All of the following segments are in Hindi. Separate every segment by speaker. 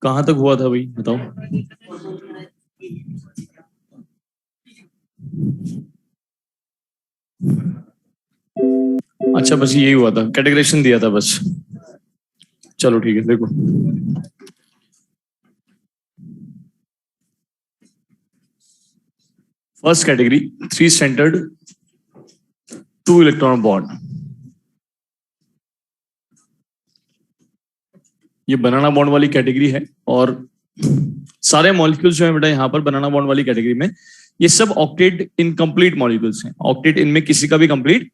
Speaker 1: कहां तक हुआ था भाई बताओ। अच्छा बस यही हुआ था, कैटेगराइजेशन दिया था बस। चलो ठीक है, देखो first category 3 centred 2 electron bond. ये बनाना बॉन्ड वाली कैटेगरी है और सारे मॉलिक्यूल्स जो है बेटा यहाँ पर बनाना बॉन्ड वाली कैटेगरी में ये सब ऑक्टेट इनकम्प्लीट मॉलिक्यूल्स हैं। ऑक्टेट इनमें किसी का भी कंप्लीट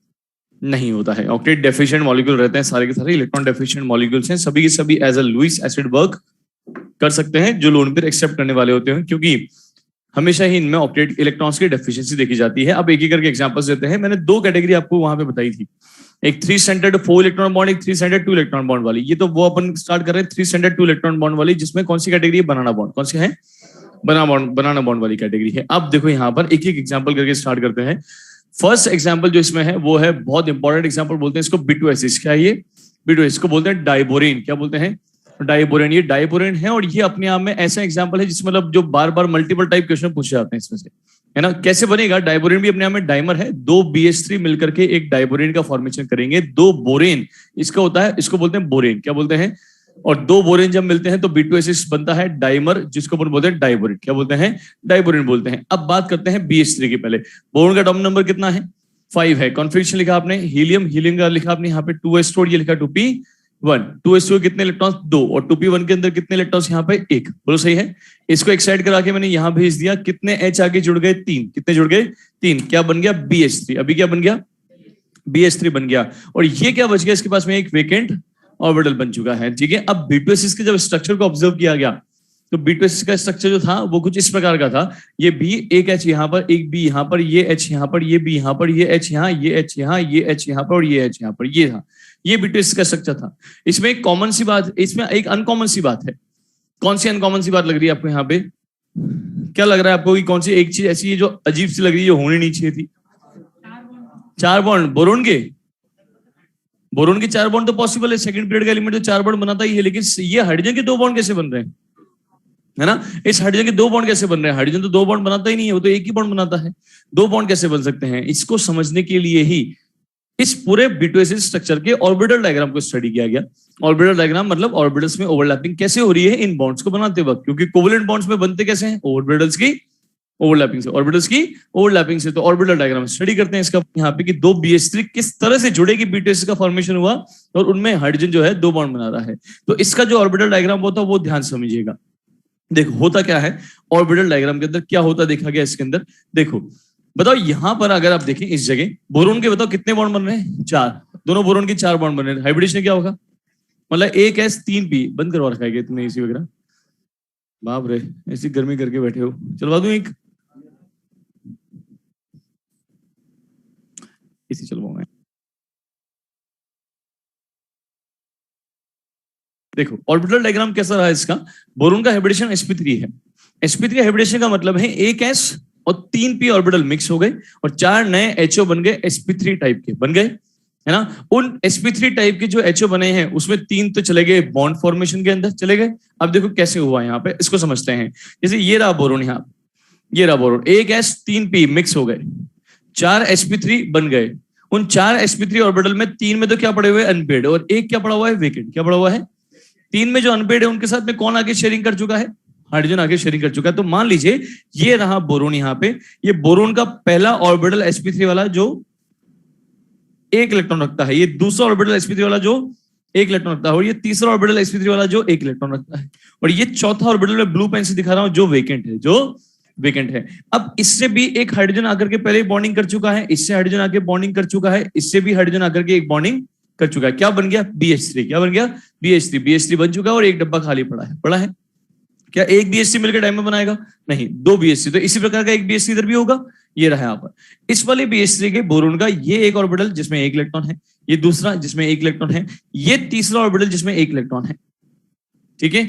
Speaker 1: नहीं होता है। ऑक्टेट डेफिशिएंट मॉलिक्यूल रहते हैं, सारे के सारे इलेक्ट्रॉन डेफिशिएंट मॉलिक्यूल्स हैं। सभी के सभी as a Lewis acid work कर सकते हैं जो लोन पेयर एक्सेप्ट करने वाले होते हैं, क्योंकि हमेशा ही इनमें ऑक्टेट इलेक्ट्रॉन्स की डेफिशिएंसी देखी जाती है। अब एक एक करके एग्जांपल्स देते हैं। मैंने 2 कैटेगरी आपको वहां पे बताई थी, एक 3 सेंटर्ड 4 इलेक्ट्रॉन बॉन्ड, एक 3 सेंटर्ड 2 इलेक्ट्रॉन बॉन्ड वाली। ये तो वो अपन स्टार्ट कर रहे हैं 3 सेंटर्ड 2 इलेक्ट्रॉन बॉन्ड वाली, जिसमें कौन सी कैटेगरी है? बनाना बॉन्ड। कौन सी है? बनाना बॉन्ड वाली कैटेगरी है। अब देखो यहाँ पर एक एक एग्जांपल करके स्टार्ट करते हैं। फर्स्ट एग्जांपल जो इसमें है वो है बहुत इंपॉर्टेंट एग्जांपल, बोलते हैं इसको B2S। क्या है ये? B2S। इसको बोलते हैं डाइबोरेन। क्या बोलते हैं? डाइबोरेन। ये डाइबोरेन है और ये अपने आप में ऐसा एग्जांपल है जिसमें मतलब जो बार बार मल्टीपल टाइप क्वेश्चन पूछे जाते हैं इसमें से, है ना। कैसे बनेगा? डाइबोरेन भी अपने आप में डाइमर है, 2 BH3 मिलकर के एक डाइबोरेन का फॉर्मेशन करेंगे। 2 बोरेन इसका होता है, इसको बोलते हैं बोरेन। क्या बोलते हैं? और 2 बोरेन जब मिलते हैं तो B2S बनता है डाइमर, जिसको अपन बोलते हैं डाइबोरेन। क्या बोलते हैं? डाइबोरेन बोलते हैं। अब बात करते हैं BH3 की। पहले बोरोन का एटॉमिक नंबर कितना है? 5 है। कॉन्फिगरेशन लिखा आपने हीलियम, हीलियम का लिखा आपने यहाँ पे 2s2, ये लिखा 2p1। 2s2 कितने इलेक्ट्रॉन्स? 2। और 2p1 के अंदर कितने इलेक्ट्रॉन्स? यहाँ पे 1। बोलो सही है। इसको एक साइड करा के मैंने यहाँ भेज दिया। कितने H आगे जुड़ गए? 3। कितने जुड़ गए? 3। क्या बन गया? BH3। अभी क्या बन गया? BH3 बन गया। और ये क्या बच गया? इसके पास में एक वेकेंट ऑर्बिटल बन चुका है। ठीक है। अब B2S के जब स्ट्रक्चर को ऑब्जर्व किया गया तो B2S का स्ट्रक्चर जो था वो कुछ इस प्रकार का था। ये B, एक H यहाँ पर, एक B यहाँ पर, ये H यहाँ पर, ये B यहाँ पर, ये H यहाँ, ये H यहाँ, ये H यहाँ पर और ये H यहाँ पर। ये था, ये B2S का स्ट्रक्चर था। इसमें एक कॉमन सी बात, इसमें एक अनकॉमन सी बात है। कौन सी अनकॉमन सी बात लग रही है आपको यहाँ पे? क्या लग रहा है आपको कि कौन सी एक चीज ऐसी है जो अजीब सी लग रही है, जो होनी नहीं चाहिए थी? 4 बॉन्ड बोरोन के। बोरोन के 4 बॉन्ड तो पॉसिबल है, सेकंड पीरियड का एलिमेंट तो 4 बॉन्ड बनाता ही है। लेकिन ये हाइड्रोजन के 2 बॉन्ड कैसे बन रहे हैं, है ना? इस हाइड्रोजन के 2 बॉन्ड कैसे बन रहे हैं? हाइड्रोजन तो 2 बॉन्ड बनाता ही नहीं है, वो तो एक ही बॉन्ड बनाता है। 2 बॉन्ड कैसे बन सकते हैं? इसको समझने के लिए ही इस पूरे B2S स्ट्रक्चर के ऑर्बिटल डायग्राम को स्टडी किया गया। ऑर्बिटल डायग्राम मतलब ऑर्बिटल्स में ओवरलैपिंग कैसे हो रही है इन बॉन्ड्स को बनाते वक्त, क्योंकि कोवेलेंट बॉन्ड्स में बनते कैसे हैं? ऑर्बिटल्स की ओवरलैपिंग से, ऑर्बिटल्स की ओवरलैपिंग से। तो ऑर्बिटल डायग्राम स्टडी करते हैं इसका यहाँ पे कि 2 BH3 किस तरह से जुड़ेगी, B2S का फॉर्मेशन हुआ और उनमें हाइड्रोजन जो है 2 बॉन्ड बना रहा है। तो इसका जो ऑर्बिटल डायग्राम होता है वो ध्यान समझिएगा। देखो होता क्या है ऑर्बिटल डायग्राम के अंदर, क्या होता देखा गया इसके अंदर। देखो बताओ यहाँ पर अगर आप देखें इस जगह बोरोन के, बताओ कितने बॉन्ड बन रहे हैं? 4। दोनों बोरोन के 4 बॉन्ड बन रहे हैं। हाइब्रिडेशन क्या होगा? मतलब 1s 3p। बंद करवा रखा है तुमने एसी वगैरह? बाप रे, ऐसी गर्मी करके बैठे हो। चलवा दूं एक एसी चलवाऊंगा। देखो ऑर्बिटल डायग्राम कैसा रहा इसका। बोरोन का हाइब्रिडेशन sp3 है। sp3 हाइब्रिडेशन का मतलब है 1s और 3p ऑर्बिटल मिक्स हो गए और 4 नए HO बन गए, sp3 टाइप के बन गए, है ना। उन sp3 टाइप के जो HO बने हैं उसमें 3 तो चले गए बॉन्ड फॉर्मेशन के अंदर चले गए। अब देखो कैसे हुआ यहाँ पे, इसको समझते हैं। जैसे ये रहा बोरोन, यहाँ ये रहा बोरोन, 1s 3p मिक्स हो गए, 4 sp3 बन गए। उन 4 sp3 ऑर्बिटल में 3 में तो क्या पड़े हुए? अनपेड। और एक क्या पड़ा हुआ है? वेकेंट। क्या पड़ा हुआ है? 3 में जो अनपेड है उनके साथ में कौन आगे शेयरिंग कर चुका है? हाइड्रोजन आगे शेयरिंग कर चुका है। तो मान लीजिए ये रहा बोरोन यहाँ पे, ये बोरोन का पहला ऑर्बिटल sp3 वाला जो 1 इलेक्ट्रॉन रखता है, ये दूसरा ऑर्बिटल sp3 वाला जो 1 इलेक्ट्रॉन रखता है, और ये तीसरा ऑर्बिटल sp3 वाला जो 1 इलेक्ट्रॉन रखता है, और ये चौथा ऑर्बिटल में ब्लू पेन से दिखा रहा हूं जो वेकेंट है, जो वेकेंट है। अब इससे भी एक हाइड्रोजन आकर के पहले बॉन्डिंग कर चुका है, इससे हाइड्रोजन आके बॉन्डिंग कर चुका है, इससे भी हाइड्रोजन आकर के एक बॉन्डिंग कर चुका है। क्या बन गया? BH3। क्या बन गया? BH3। BH3 बन चुका है और एक डब्बा खाली पड़ा है। क्या एक BH3 मिलकर डायमंड बनाएगा? नहीं, 2 BH3। तो इसी प्रकार का एक BH3 इधर भी होगा, ये रहा यहाँ पर। इस वाले BH3 के बोरोन का ये एक ऑर्बिटल जिसमें 1 इलेक्ट्रॉन है, ये दूसरा जिसमें 1 इलेक्ट्रॉन है, ये तीसरा ऑर्बिटल जिसमें 1 इलेक्ट्रॉन है। ठीक है।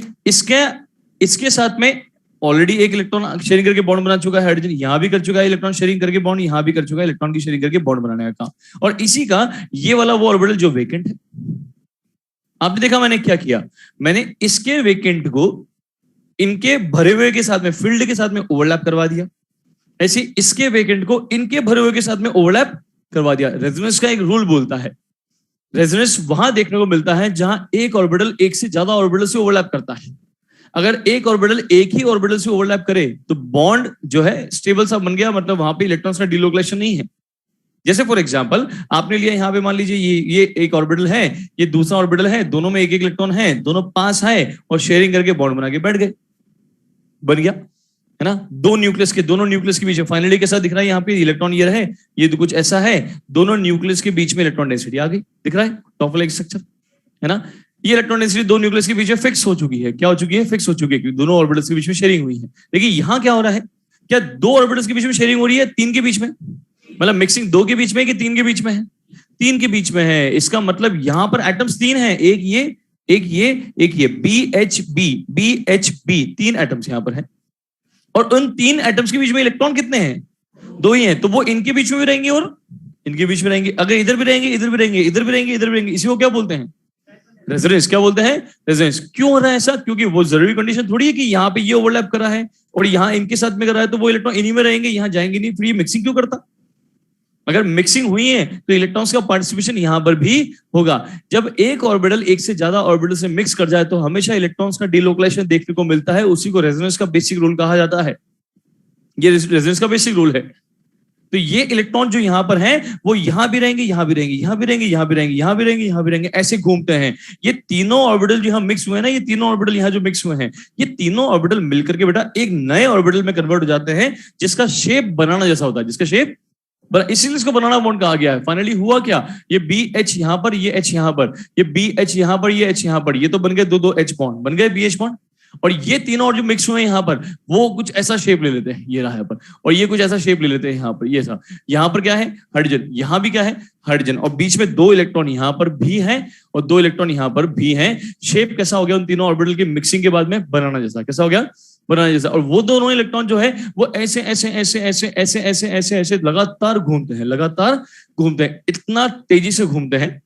Speaker 1: इसके साथ में ऑलरेडी 1 इलेक्ट्रॉन शेयरिंग करके बॉन्ड बना चुका है हाइड्रोजन, यहां भी कर चुका है इलेक्ट्रॉन शेयरिंग करके बॉन्ड, यहां भी कर चुका है इलेक्ट्रॉन की शेयरिंग करके बॉन्ड बनाने का काम। और इसी का ये वाला वो ऑर्बिटल जो वेकेंट है। आपने देखा मैंने क्या किया, मैंने इसके वेकेंट को इनके भरे हुए के साथ में, फील्ड के साथ में ओवरलैप करवा दिया, ऐसे इसके वेकेंट को इनके भरे हुए के साथ में ओवरलैप करवा दिया। रेजोनेंस का एक रूल बोलता है, रेजोनेंस वहां देखने को मिलता है जहां एक ऑर्बिटल एक से ज्यादा ऑर्बिटल से ओवरलैप करता है। अगर एक ऑर्बिटल एक ही ऑर्बिटल से ओवरलैप करे तो बॉन्ड जो है स्टेबल सा बन गया, मतलब वहां पे इलेक्ट्रॉन्स का डिलोकेशन नहीं है। जैसे फॉर एग्जांपल आपने लिया यहाँ पे, मान लीजिए ये एक ऑर्बिटल है, ये दूसरा ऑर्बिटल है, दोनों में एक एक इलेक्ट्रॉन है, दोनों पास है और शेयरिंग करके बॉन्ड बना के बैठ गए, बन गया, है ना। दोनों न्यूक्लियस के बीच में फाइनली कैसा दिख रहा है, यहाँ पे इलेक्ट्रॉन ये रहे, ये तो कुछ ऐसा है, दोनों न्यूक्लियस के बीच में इलेक्ट्रॉन डेंसिटी आ गई, दिख रहा है टॉपल स्ट्रक्चर, है ना। ये इलेक्ट्रॉन डेंसिटी दो न्यूक्लियस के बीच में फिक्स हो चुकी है। क्या हो चुकी है? फिक्स हो चुकी है, क्योंकि दोनों ऑर्बिटल्स के बीच में शेयरिंग हुई है। देखिए यहाँ क्या हो रहा है, क्या दो ऑर्बिटल्स के बीच में शेयरिंग हो रही है? तीन के बीच में, मतलब मिक्सिंग दो के बीच में कि तीन के बीच में है? तीन के बीच में है। इसका मतलब यहाँ पर एटम्स तीन है, एक ये, एक ये, एक ये, BHB, तीन एटम्स यहाँ पर है। और उन तीन एटम्स के बीच में इलेक्ट्रॉन कितने हैं? दो ही हैं, तो वो इनके बीच में भी रहेंगे और इनके बीच में रहेंगे। अगर इधर भी रहेंगे, इधर भी रहेंगे, इधर भी रहेंगे, इधर भी रहेंगे, इसी को क्या बोलते हैं? रेजोनेंस। क्या बोलते हैं? रेजोनेंस। क्यों हो रहा है ऐसा? क्योंकि वो जरूरी कंडीशन थोड़ी है कि यहाँ पे ये ओवरलैप कर रहा है और यहाँ इनके साथ में कर रहा है तो वो इलेक्ट्रॉन इन्हीं में रहेंगे, यहाँ जाएंगे नहीं, फिर ये मिक्सिंग क्यों करता? अगर मिक्सिंग हुई है तो इलेक्ट्रॉन्स का पार्टिसिपेशन यहां पर भी होगा। जब एक ऑर्बिटल एक से ज्यादा ऑर्बिटल से मिक्स कर जाए तो हमेशा इलेक्ट्रॉन्स का डिलोकेशन देखने को मिलता है, उसी को रेजोनेंस का बेसिक रूल कहा जाता है। ये रेजोनेंस का बेसिक रूल है। तो ये इलेक्ट्रॉन जो यहां पर हैं वो यहां भी रहेंगे, यहां भी रहेंगे, यहां भी रहेंगे, यहां भी रहेंगे, यहां भी रहेंगे, यहां भी रहेंगे, ऐसे घूमते हैं। ये तीनों ऑर्बिटल जो यहां मिक्स हुए हैं ना, ये तीनों ऑर्बिटल यहां जो मिक्स हुए हैं, ये तीनों ऑर्बिटल मिलकर के बेटा एक नए ऑर्बिटल में कन्वर्ट हो जाते हैं, जिसका शेप बनाना जैसा होता है, जिसका शेप, इसीलिए इसको बनाना बॉन्ड कहा गया है। फाइनली हुआ क्या, ये BH यहां पर, ये H यहां पर, ये BH यहां पर, ये H यहां पर, ये तो बन गए दो दो H बॉन्ड, बन गए BH बॉन्ड। और ये तीनों और जो मिक्स हुए यहाँ पर वो कुछ ऐसा शेप ले लेते हैं, ये रहा यहाँ पर, और ये कुछ ऐसा शेप ले लेते हैं यहाँ पर, ये सा। यहाँ पर क्या है? हाइड्रोजन। यहाँ भी क्या है? हाइड्रोजन। और बीच में दो इलेक्ट्रॉन यहाँ पर भी है और दो इलेक्ट्रॉन यहाँ पर भी है। शेप कैसा हो गया? उन तीनों ऑर्बिटल की मिक्सिंग के बाद में बनाना जैसा। कैसा हो गया? बनाना जैसा। और वो दोनों इलेक्ट्रॉन जो है वो ऐसे ऐसे ऐसे ऐसे ऐसे ऐसे ऐसे ऐसे लगातार घूमते हैं, लगातार घूमते हैं, इतना तेजी से घूमते हैं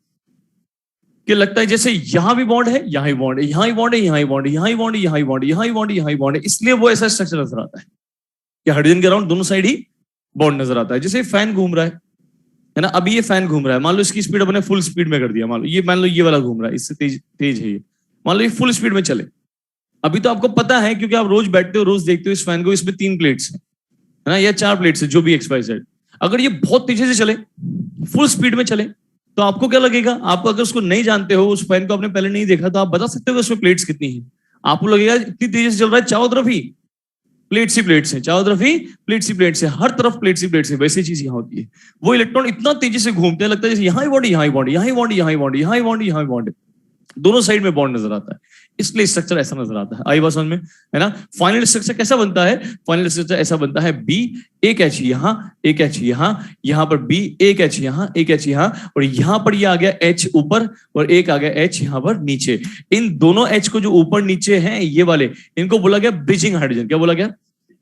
Speaker 1: कि लगता है जैसे यहां भी बॉन्ड है, यहां ही बॉन्ड है, यहां ही बॉन्ड है, यहां ही बॉन्ड है, यहां ही बॉन्ड है, यहां ही बॉन्ड है, यहां ही बॉन्ड है, यहां ही बॉन्ड है। इसलिए वो ऐसा स्ट्रक्चर नजर आता है कि हाइड्रोजन के अराउंड दोनों साइड ही बॉन्ड नजर आता है। जैसे फैन घूम रहा है ना, अभी ये फैन घूम रहा है, मान लो इसकी स्पीड अपने फुल स्पीड में कर दिया, मान लो ये वाला घूम रहा है, इससे तेज तेज है ये, मान लो ये फुल स्पीड में चले। अभी तो आपको पता है क्योंकि आप रोज बैठते हो, रोज देखते हो इस फैन को, इसमें 3 प्लेट्स है ना, या 4 प्लेट्स है, जो भी XYZ। अगर ये बहुत तेजी से चले, फुल स्पीड में चले, तो आपको क्या लगेगा? आपको अगर उसको नहीं जानते हो, उस फैन को आपने पहले नहीं देखा, तो आप बता सकते हो उसमें प्लेट्स कितनी है? आपको लगेगा इतनी तेजी से चल रहा है, चारों तरफ ही प्लेट्स ही प्लेट्स है, चारों तरफ ही प्लेट्स ही प्लेट्स है, हर तरफ प्लेट्स ही प्लेट्स है। वैसी चीज यहाँ होती है। वो इलेक्ट्रॉन इतना तेजी से घूमते हैं, लगता है जैसे यहाँ ही बॉन्ड, यहाँ ही बॉन्ड, यहाँ ही बॉन्ड, यहाँ ही बॉन्ड, यहाँ ही बॉन्ड, यहाँ ही बॉन्ड, दोनों साइड में बॉन्ड नजर आता है, इसलिए स्ट्रक्चर ऐसा नजर आता है। आई बात समझ में, है ना। फाइनल स्ट्रक्चर कैसा बनता है? फाइनल स्ट्रक्चर ऐसा बनता है, B, एक H यहाँ, एक H यहाँ, यहाँ पर B, एक H यहाँ, एक H यहाँ, और यहाँ पर ये आ गया H ऊपर और एक आ गया H यहाँ पर नीचे। इन दोनों H को जो ऊपर नीचे हैं ये वाले, इनको बोला गया ब्रिजिंग हाइड्रोजन। क्या बोला गया?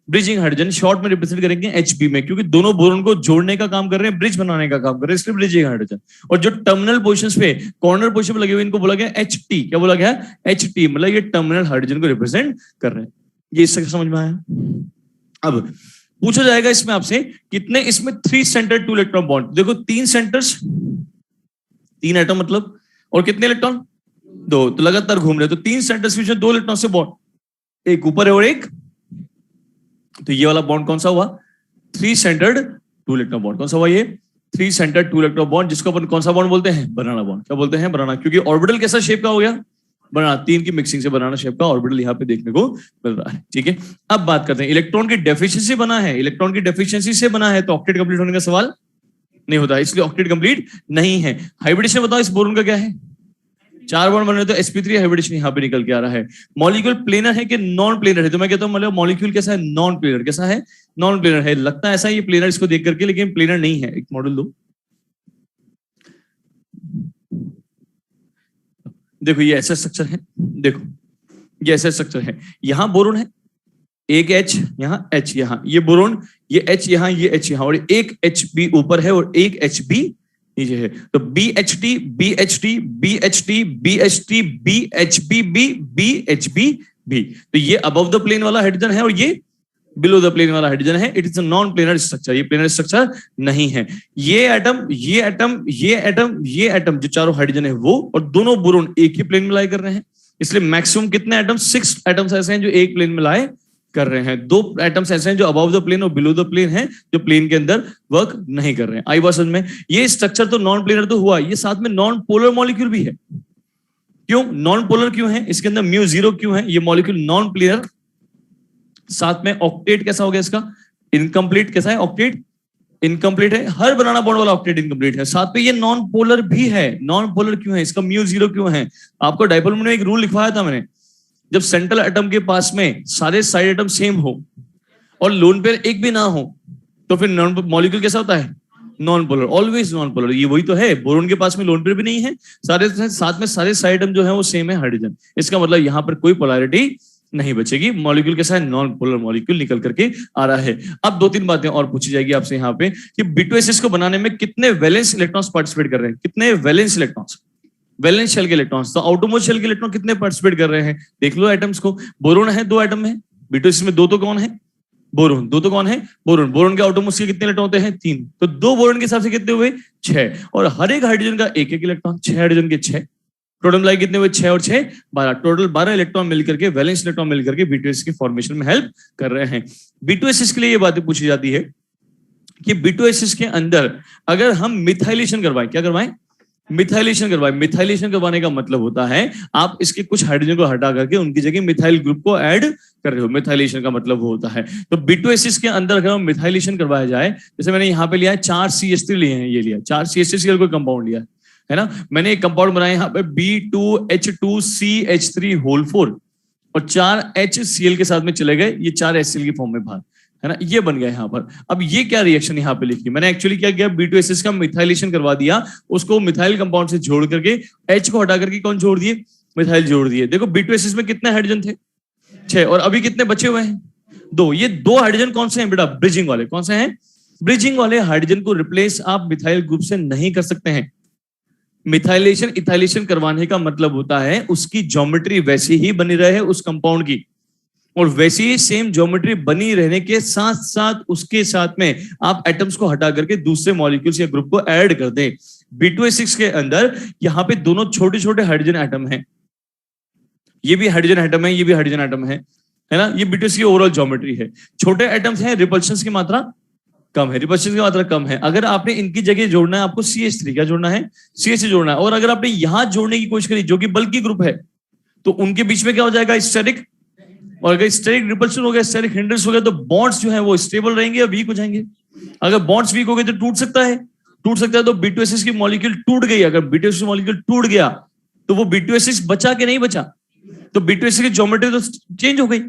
Speaker 1: Bridging hydrogen. शॉर्ट में रिप्रेजेंट करेंगे HB में, क्योंकि दोनों बोरॉन को जोड़ने का काम कर रहे हैं, ब्रिज बनाने का काम कर रहे हैं, इसलिए ब्रिजिंग हाइड्रोजन। और जो टर्मिनल पोजीशंस पे, कॉर्नर पोजीशन पे लगे हुए, इनको बोला गया HT। क्या बोला गया? HT, मतलब ये टर्मिनल हाइड्रोजन को रिप्रेजेंट कर रहे हैं। ये इससे समझ में आया? अब पूछा जाएगा इसमें आपसे, कितने इसमें 3 सेंटर 2 इलेक्ट्रॉन बॉन्ड। देखो 3 सेंटर्स 3 एटम मतलब, और कितने इलेक्ट्रॉन? 2, तो लगातार घूम रहे, तो 3 सेंटर्स में 2 इलेक्ट्रॉन से बॉन्ड, एक ऊपर है और एक, तो ये वाला बॉन्ड कौन सा हुआ? 3 सेंटर्ड 2 इलेक्ट्रॉन बॉन्ड। कौन सा हुआ ये? 3 सेंटर्ड 2 इलेक्ट्रॉन बॉन्ड, जिसको अपन कौन सा बॉन्ड बोलते हैं? बनाना बॉन्ड। क्या बोलते हैं? बनाना। क्योंकि ऑर्बिटल कैसा शेप का हो गया? बनाना। 3 की मिक्सिंग से बनाना शेप का ऑर्बिटल यहाँ पे देखने को मिल रहा है। ठीक है, अब बात करते हैं, इलेक्ट्रॉन की डेफिशिएंसी बना है, इलेक्ट्रॉन की डेफिशिएंसी से बना है, तो ऑक्टेट कंप्लीट होने का सवाल नहीं होता, इसलिए ऑक्टेट कंप्लीट नहीं है। हाइब्रिडेशन बताओ इस बोरॉन का क्या है? 4 बॉन्ड बन रहे, तो sp3 हाइब्रिडेशन यहाँ पे निकल के आ रहा है। मॉलिक्यूल प्लेनर है कि नॉन प्लेनर है? तो मैं कहता हूँ मतलब मॉलिक्यूल कैसा है? Non planar. कैसा है? नॉन प्लेनर है। लगता है ऐसा ये प्लेनर इसको देख करके, लेकिन प्लेनर नहीं है। एक मॉडल दो, देखो ये ऐसा स्ट्रक्चर है, देखो ये ऐसा स्ट्रक्चर है, यहाँ बोरोन है, एक H यहाँ, H यहाँ, ये बोरोन, ये H यहाँ, ये H यहाँ, और एक HB ऊपर है और एक HB नीचे है। तो BHT BHT BHT BHT BHBB BHB भी। तो ये अबव द प्लेन वाला हाइड्रोजन है और ये बिलो द प्लेन वाला हाइड्रोजन है। It is a non planar structure, ये प्लेनर स्ट्रक्चर नहीं है। ये एटम, ये एटम, ये एटम, ये एटम जो चारों हाइड्रोजन है वो, और दोनों बोरोन एक ही प्लेन में लाई कर रहे हैं। इसलिए मैक्सिमम कितने एटम, 6 एटम्स ऐसे हैं जो एक प्लेन में लाई कर रहे हैं। 2 एटम्स ऐसे हैं जो अबव द प्लेन और बिलो द प्लेन है, जो प्लेन के अंदर वर्क नहीं कर रहे हैं। आई बात समझ में? ये स्ट्रक्चर तो नॉन प्लेनर तो हुआ, ये साथ में नॉन पोलर मॉलिक्यूल भी है। क्यों नॉन पोलर क्यों है? इसके अंदर म्यू 0 क्यों है? ये मॉलिक्यूल नॉन प्लेनर, साथ में ऑक्टेट कैसा हो गया इसका? इनकम्प्लीट। कैसा है? ऑक्टेट इनकम्प्लीट है। हर बनाना बॉन्ड वाला ऑक्टेट इनकम्प्लीट है। साथ में ये नॉन पोलर भी है। नॉन पोलर क्यों है? इसका म्यू 0 क्यों है? आपको डाइपोल में एक रूल लिखवाया था मैंने, जब सेंट्रल एटम के पास में सारे साइड एटम सेम हो और लोन पेयर एक भी ना हो, तो फिर नॉन मॉलिक्यूल कैसा होता है? Non polar, always non polar. ये वही तो है, बोरोन के पास में लोन पेयर भी नहीं है, सारे साथ में सारे साइड एटम जो है वो सेम है हाइड्रोजन। इसका मतलब यहां पर कोई पोलैरिटी नहीं बचेगी। मॉलिक्यूल कैसा है? नॉन पोलर मॉलिक्यूल निकल करके आ रहा है। अब 2-3 बातें और पूछी जाएगी आपसे यहाँ पे कि B2SH को बनाने में कितने वैलेंस इलेक्ट्रॉन्स पार्टिसिपेट कर रहे हैं? कितने वैलेंस इलेक्ट्रॉन्स? वैलेंस शेल के इलेक्ट्रॉन्स। तो आउटरमोस्ट शेल के इलेक्ट्रॉन कितने पार्टिसिपेट कर रहे हैं? देख लो एटम्स को। बोरोन है 2 एटम है, B2SH में 2 तो कौन है? बोरोन। 2 तो कौन है? बोरोन। बोरोन के आउटरमोस्ट के कितने इलेक्ट्रॉन होते हैं? 3। तो 2 बोरोन के हिसाब से कितने हुए? 6। और हर एक हाइड्रोजन का 1-1 इलेक्ट्रॉन, 6 हाइड्रोजन के 6। टोटल मिलाई कितने हुए? 6 और 6 12। टोटल 12 इलेक्ट्रॉन मिलकर के, वैलेंस इलेक्ट्रॉन मिलकर के B2SH की फॉर्मेशन में हेल्प कर रहे हैं। B2SH के लिए ये बातें पूछी जाती है कि B2SH के अंदर अगर हम मिथाइलेशन करवाएं, क्या करवाएं? मिथाइलेशन करवाएं। मिथाइलेशन करवाने का मतलब होता है आप इसके कुछ हाइड्रोजन को हटा करके उनकी जगह मिथाइल ग्रुप को ऐड कर रहे हो। मिथाइलेशन का मतलब वो होता है। तो B2SH के अंदर अगर हम मिथाइलेशन करवाया जाए, जैसे मैंने यहाँ पे लिया है 4 CH3 लिए हैं, ये लिया 4 CH3 कोई कंपाउंड लिया है ना। मैंने एक कंपाउंड बनाया यहाँ पे B2H2CH3 और 4 HCl के साथ में चले गए, ये 4 HCl की फॉर्म में बाहर, है ना, ये बन गया यहाँ पर। अब ये क्या रिएक्शन यहाँ पे लिखी मैंने, एक्चुअली क्या किया, B2SH का मिथाइलेशन करवा दिया, उसको मिथाइल कंपाउंड से जोड़ करके H को हटा करके कौन जोड़ दिए? मिथाइल जोड़ दिए। देखो B2SH में कितने हाइड्रोजन थे? 6। और अभी कितने बचे हुए हैं? 2। ये 2 हाइड्रोजन कौन से हैं बेटा? ब्रिजिंग वाले। कौन से हैं? ब्रिजिंग वाले हाइड्रोजन को रिप्लेस आप मिथाइल ग्रुप से नहीं कर सकते हैं। मिथाइलेशन इथाइलेशन करवाने का मतलब होता है उसकी ज्योमेट्री वैसी ही बनी रहे उस कंपाउंड की, और वैसी ही सेम ज्योमेट्री बनी रहने के साथ साथ उसके साथ में आप एटम्स को हटा करके दूसरे मॉलिक्यूल्स या ग्रुप को ऐड कर दें। B2SH के अंदर यहाँ पे दोनों छोटे छोटे हाइड्रोजन एटम हैं, ये भी हाइड्रोजन एटम है, ये भी हाइड्रोजन एटम है ना। ये B2SH की ओवरऑल ज्योमेट्री है। छोटे एटम्स हैं, रिपल्शन की मात्रा कम है, रिपल्शन की मात्रा कम है। अगर आपने इनकी जगह जोड़ना है आपको CH3, क्या जोड़ना है? CH3 जोड़ना है। और अगर आपने यहां जोड़ने की कोशिश करी जो कि बल्कि ग्रुप है, तो उनके बीच में क्या हो जाएगा? स्टेरिक। और अगर स्टेरिक रिपल्शन हो गया, स्टेरिक हिंड्रेंस हो गया, तो बॉन्ड्स जो है वो स्टेबल रहेंगे या वीक हो जाएंगे? अगर बॉन्ड्स वीक हो गए तो टूट सकता है, टूट सकता है। तो B2SH की मॉलिक्यूल टूट गई। अगर B2SH की मॉलिक्यूल टूट गया तो वो B2SH बचा के नहीं बचा, तो B2SH की ज्योमेट्री तो चेंज हो गई।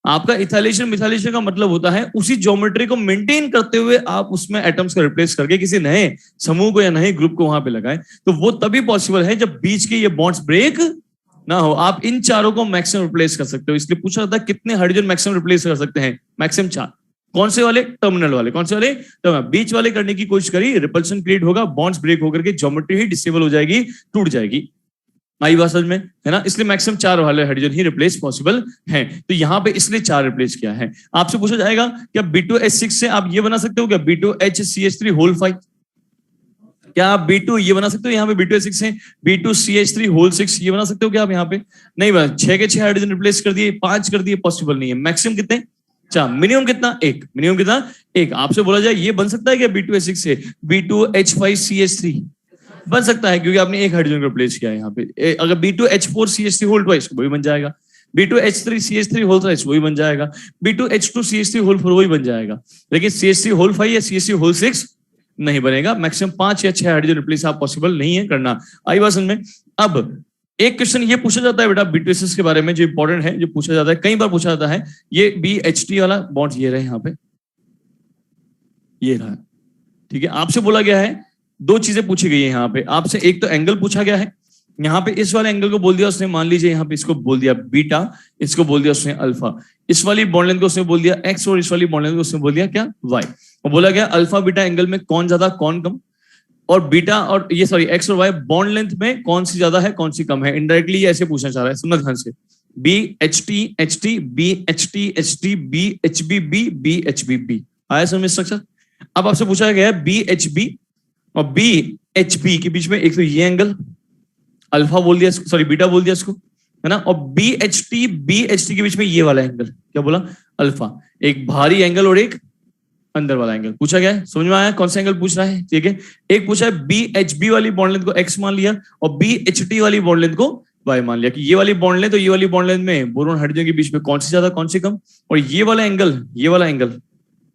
Speaker 1: आपका इथाइलेशन मिथाइलेशन का मतलब होता है उसी ज्योमेट्री को मेंटेन करते हुए आप उसमें एटम्स को रिप्लेस करके किसी नए समूह को या नए ग्रुप को वहां पे लगाएं। तो वो तभी पॉसिबल है जब बीच के ये बॉन्ड्स ब्रेक ना हो। आप इन चारों को मैक्सिमम रिप्लेस कर सकते हो। इसलिए पूछा जाता है कितने हाइड्रोजन मैक्सिमम रिप्लेस कर सकते हैं? मैक्सिमम 4। कौन से वाले? टर्मिनल वाले। कौन से वाले? टर्मिनल। बीच वाले करने की कोशिश करी, रिपल्शन क्रिएट होगा, बॉन्ड्स ब्रेक होकर के ज्योमेट्री ही डिसेबल हो जाएगी, टूट जाएगी। आई बात समझ में, है ना। इसलिए मैक्सिमम 4 वाले हाइड्रोजन ही रिप्लेस पॉसिबल है। तो यहाँ पे इसलिए 4 रिप्लेस किया है। आपसे पूछा जाएगा क्या B2H6 से आप ये बना सकते हो क्या? B2HCH3 क्या आप B2 ये बना सकते हो? यहाँ पे B2H6 से B2CH3 ये बना सकते हो क्या आप? यहाँ पे नहीं बना। 6 के 6 हाइड्रोजन रिप्लेस कर दिए, 5 कर दिए, पॉसिबल नहीं है। मैक्सिमम कितने? 4। मिनिमम कितना? 1। मिनिमम कितना? 1। आपसे बोला जाए ये बन सकता है क्या B2H6 से B2H5CH3? बन सकता है, क्योंकि आपने एक हाइड्रोजन को रिप्लेस किया है यहाँ पे। अगर B2H4CH3 वही बन जाएगा, B2H3CH3 वही बन जाएगा, B2H2CH3 वही बन जाएगा। लेकिन CH3 या CH3 नहीं बनेगा। मैक्सिमम 5 या 6 हाइड्रोजन रिप्लेस आप पॉसिबल नहीं है करना। आई बात समझ में। अब एक क्वेश्चन ये पूछा जाता है बेटा B2SH के बारे में, जो इंपॉर्टेंट है, जो पूछा जाता है, कई बार पूछा जाता है। ये BHT वाला बॉन्ड ये रहे यहाँ पे, ये रहा, ठीक है। आपसे बोला गया है 2 चीजें पूछी गई है यहाँ पे आपसे। एक तो एंगल पूछा गया है, यहाँ पे इस वाले एंगल को बोल दिया उसने, मान लीजिए यहाँ पे इसको बोल दिया बीटा, इसको बोल दिया उसने अल्फा। इस वाली बॉन्ड लेंथ को उसने बोल दिया एक्स, और इस वाली बॉन्ड लेंथ को उसने बोल दिया क्या? वाई। और बोला गया अल्फा बीटा एंगल में कौन ज्यादा कौन कम, और बीटा और ये एक्स और वाई बॉन्ड लेंथ में कौन सी ज्यादा है कौन सी कम है। इनडायरेक्टली ऐसे पूछना चाह रहा है, सुनना ध्यान से। B H T H T B H T H T B H B B B H B B. आया समझ स्ट्रक्चर? अब आपसे पूछा गया है बी एच बी और बी एच बी के बीच में एक तो ये एंगल अल्फा बोल दिया, सॉरी बीटा बोल दिया इसको, है ना, और बी एच टी के बीच में ये वाला एंगल क्या बोला, अल्फा। एक बाहरी एंगल और एक अंदर वाला एंगल पूछा गया है। समझ में आया कौन सा एंगल पूछ रहा है? ठीक है, एक पूछा है बी एच बी वाली बॉन्ड लेंथ को एक्स मान लिया और बी एच टी वाली बॉन्ड लेंथ को वाई मान लिया कि ये वाली बॉन्ड लेंथ तो ये वाली बॉन्ड लेंथ में बोरोन हाइड्रोजन के बीच में कौन सी ज्यादा कौन सी कम, और ये वाला एंगल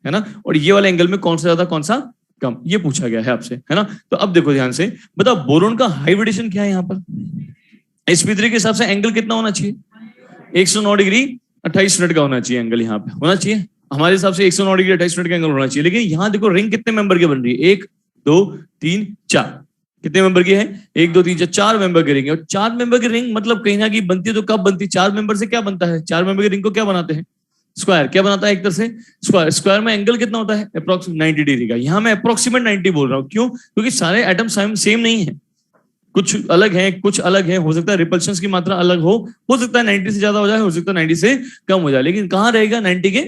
Speaker 1: है ना, और ये वाला एंगल में कौन सा ज्यादा कौन सा कम, ये पूछा गया है आपसे, है ना। तो अब देखो ध्यान से बताओ बोरोन का हाइब्रिडेशन क्या है यहाँ पर, sp3 के हिसाब से एंगल कितना होना चाहिए, 109 डिग्री 28 मिनट का होना चाहिए एंगल, यहाँ पे होना चाहिए हमारे हिसाब से 109 डिग्री 28 मिनट का एंगल होना चाहिए। लेकिन यहाँ देखो रिंग कितने मेंबर की बन रही है, 1 2 3 4, कितने मेंबर की है, 1 2 3 4, 4 मेंबर की रिंग है। और 4 मेंबर की रिंग मतलब कहीं ना कहीं बनती है तो कब बनती है, 4 मेंबर से क्या बनता है, 4 मेंबर की रिंग को क्या बनाते हैं, स्क्वायर। क्या बनाता है एक तरह से स्क्वायर, स्क्वायर में एंगल कितना होता है अप्रोक्सीमेट 90 डिग्री का। यहाँ मैं अप्रोक्सीमेट 90 बोल रहा हूँ, क्यों, क्योंकि सारे एटम सेम नहीं है, कुछ अलग है कुछ अलग है, हो सकता है रिपल्शन की मात्रा अलग हो सकता है 90 से ज्यादा हो जाए, हो सकता है 90 से कम हो जाए, लेकिन कहां रहेगा 90 के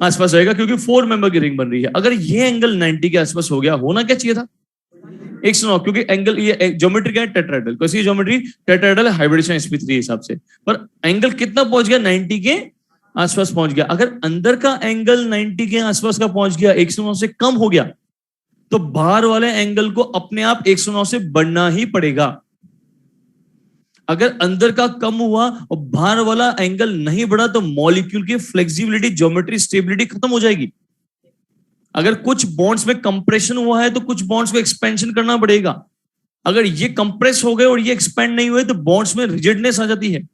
Speaker 1: आसपास रहेगा, क्योंकि 4 मेंबर की रिंग बन रही है। अगर ये एंगल 90 के आसपास हो गया, होना क्या चाहिए था 109, क्योंकि एंगल ये ज्योमेट्री क्या है टेट्राहेड्रल, कैसी ज्योमेट्री टेट्राहेड्रल हाइब्रिडेशन sp3 हिसाब से, पर एंगल कितना पहुंच गया 90 के आसपास पहुंच गया। अगर अंदर का एंगल 90 के आसपास का पहुंच गया, 109 से कम हो गया, तो बाहर वाले एंगल को अपने आप 109 से बढ़ना ही पड़ेगा। अगर अंदर का कम हुआ और बाहर वाला एंगल नहीं बढ़ा तो मॉलिक्यूल की फ्लेक्सिबिलिटी ज्योमेट्री स्टेबिलिटी खत्म हो जाएगी। अगर कुछ बॉन्ड्स में कंप्रेशन हुआ है तो कुछ बॉन्ड्स को एक्सपेंशन करना पड़ेगा। अगर ये कंप्रेस हो गए और ये एक्सपेंड नहीं हुए तो बॉन्ड्स में रिजिडनेस आ जाती है,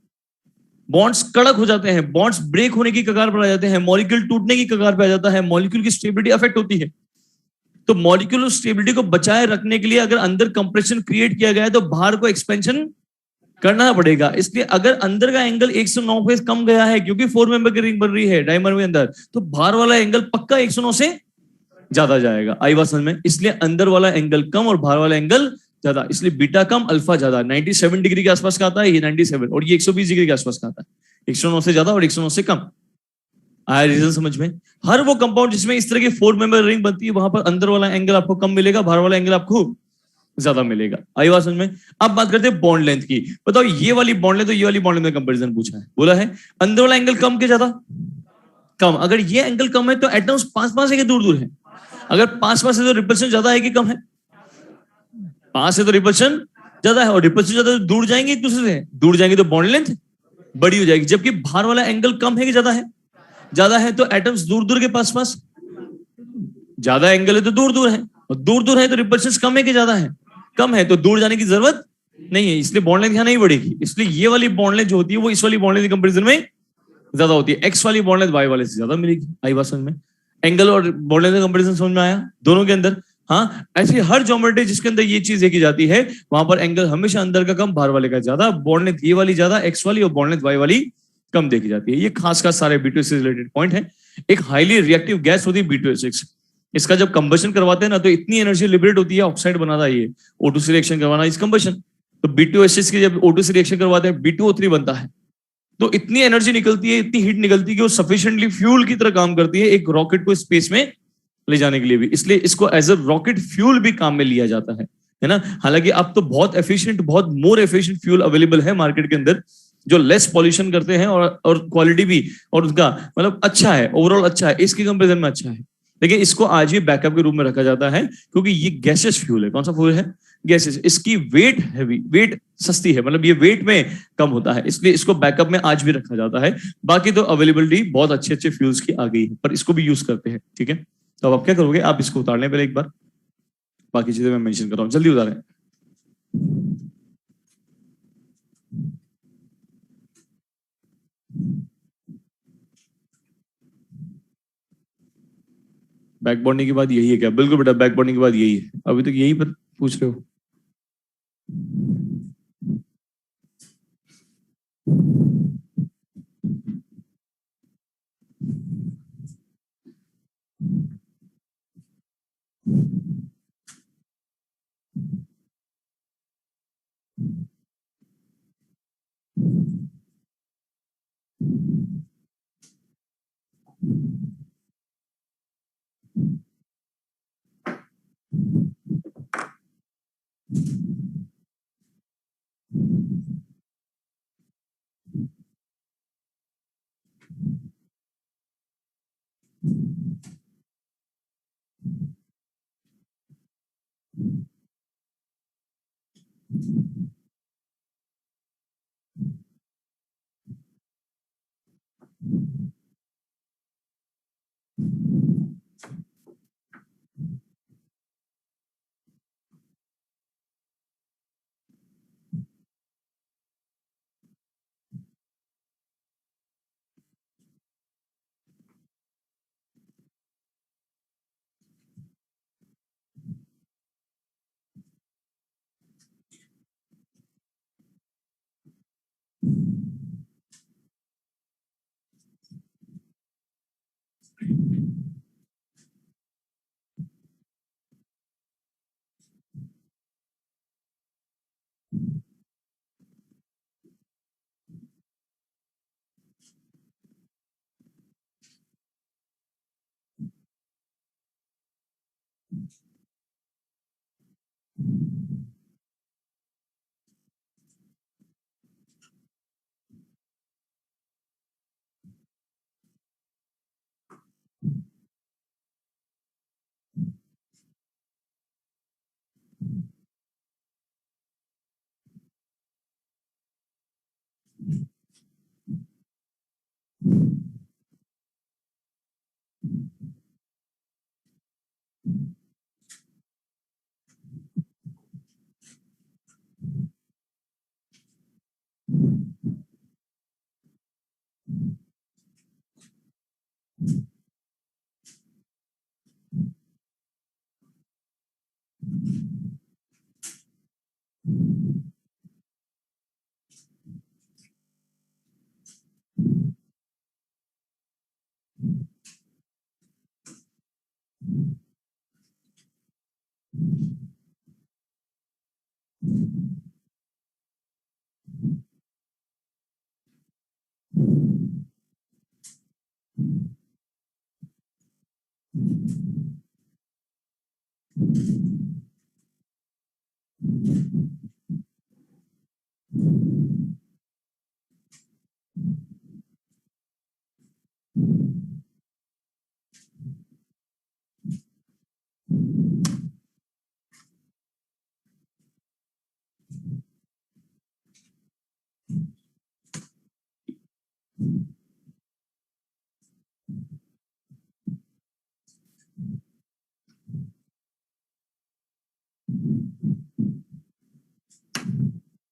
Speaker 1: बॉन्ड्स कड़क हो जाते हैं, बॉन्ड्स ब्रेक होने की कगार पर आ जाते हैं, मॉलिक्यूल टूटने की कगार पर आ जाता है, मॉलिक्यूल की स्टेबिलिटी अफेक्ट होती है। तो मॉलिक्यूल स्टेबिलिटी को बचाए रखने के लिए अगर अंदर कंप्रेशन क्रिएट किया गया है तो बाहर को एक्सपेंशन करना पड़ेगा। इसलिए अगर अंदर का एंगल 109 पे कम गया है, क्योंकि 4 मेंबर की रिंग बन रही है डायमंड में अंदर, तो बाहर वाला एंगल पक्का 109 से ज्यादा जाएगा। आई बात समझ में? इसलिए अंदर वाला एंगल कम और बाहर वाला एंगल ज्यादा, इसलिए बीटा कम अल्फा ज्यादा। 97 डिग्री के आसपास का आता है ये 97, और ये 120 डिग्री के आसपास का आता है, 109 से ज्यादा और 109 से कम। आया रीजन समझ में? हर वो कंपाउंड जिसमें इस तरह की 4 मेंबर रिंग बनती है वहां पर अंदर वाला एंगल आपको कम मिलेगा, बाहर वाला एंगल आपको ज्यादा मिलेगा। आई बात समझ में? अब बात करते हैं बॉन्ड लेंथ की। बताओ ये वाली बॉन्ड लेंथ तो ये वाली बॉन्ड लेंथ में कंपैरिजन पूछा है, बोला है अंदर वाला एंगल कम के ज्यादा, कम। अगर ये एंगल कम है तो एटम्स पास पास है कि दूर दूर है, अगर पास पास है तो रिपल्शन ज्यादा है कि कम है, पास है तो रिपल्शन ज्यादा है, और रिपल्शन ज्यादा तो दूर जाएंगे एक दूसरे से, दूर जाएंगे तो बॉन्ड लेंथ बड़ी हो जाएगी। जबकि बाहर वाला एंगल कम है कि ज्यादा है, ज्यादा है, तो एटम्स दूर दूर के पास पास, ज्यादा एंगल है तो दूर दूर है, और दूर दूर है तो रिपल्शन कम है कि ज्यादा है, कम है, तो दूर जाने की जरूरत नहीं है, इसलिए बॉन्ड लेंथ यहां नहीं बढ़ेगी। इसलिए ये वाली बॉन्ड लेंथ जो होती है वो इस वाली बॉन्ड लेंथ कंपैरिजन में ज्यादा होती है, एक्स वाली बॉन्ड लेंथ वाई वाले से ज्यादा मिलेगी। आई बात समझ में? एंगल और बॉन्ड लेंथ का कंपैरिजन समझ में आया दोनों के अंदर? हाँ, ऐसी हर ज्योमेट्री जिसके अंदर ये चीज देखी जाती है वहां पर एंगल हमेशा अंदर का कम बाहर वाले का ज्यादा, बॉन्ड लेंथ ये वाली ज्यादा एक्स वाली और बॉन्ड लेंथ वाई वाली कम देखी जाती है। ये खास खास सारे B2S से रिलेटेड पॉइंट है। एक हाईली रिएक्टिव गैस होती है B2S6, इसका जब कंबशन करवाते हैं ना तो इतनी एनर्जी लिबरेट होती है, ऑक्साइड बनाता है ये, O2 से रिएक्शन करवाना इस कंबशन, तो B2S6 की जब O2 से रिएक्शन करवाते हैं B2O3 बनता है, तो इतनी एनर्जी निकलती है, इतनी हीट निकलती है कि वो सफिशिएंटली फ्यूल की तरह काम करती है एक रॉकेट को स्पेस में ले जाने के लिए भी, इसलिए इसको एज अ रॉकेट फ्यूल भी काम में लिया जाता है ना। हालांकि अब तो बहुत एफिशिएंट, बहुत मोर एफिशिएंट फ्यूल अवेलेबल है मार्केट के अंदर जो लेस पॉल्यूशन करते हैं और क्वालिटी भी और उसका मतलब अच्छा है, ओवरऑल अच्छा है, इसके कंपेरिजन में अच्छा है। लेकिन इसको आज भी बैकअप के रूप में रखा जाता है क्योंकि ये गैसेस फ्यूल है। कौन सा फ्यूल है? गैसेस। इसकी वेट हैवी, वेट सस्ती है, मतलब ये वेट में कम होता है, इसलिए इसको बैकअप में आज भी रखा जाता है। बाकी तो अवेलेबिलिटी बहुत अच्छे अच्छे फ्यूल्स की आ गई है, पर इसको भी यूज करते हैं, ठीक है। तो अब आप क्या करोगे, आप इसको उतारने पहले एक बार, बाकी चीजें मैं मेंशन कर रहा हूँ, जल्दी उतारें। बैक बॉन्डिंग के बाद यही है क्या? बिल्कुल बेटा, बैक बॉन्डिंग के बाद यही है, अभी तक यही पर पूछ रहे हो।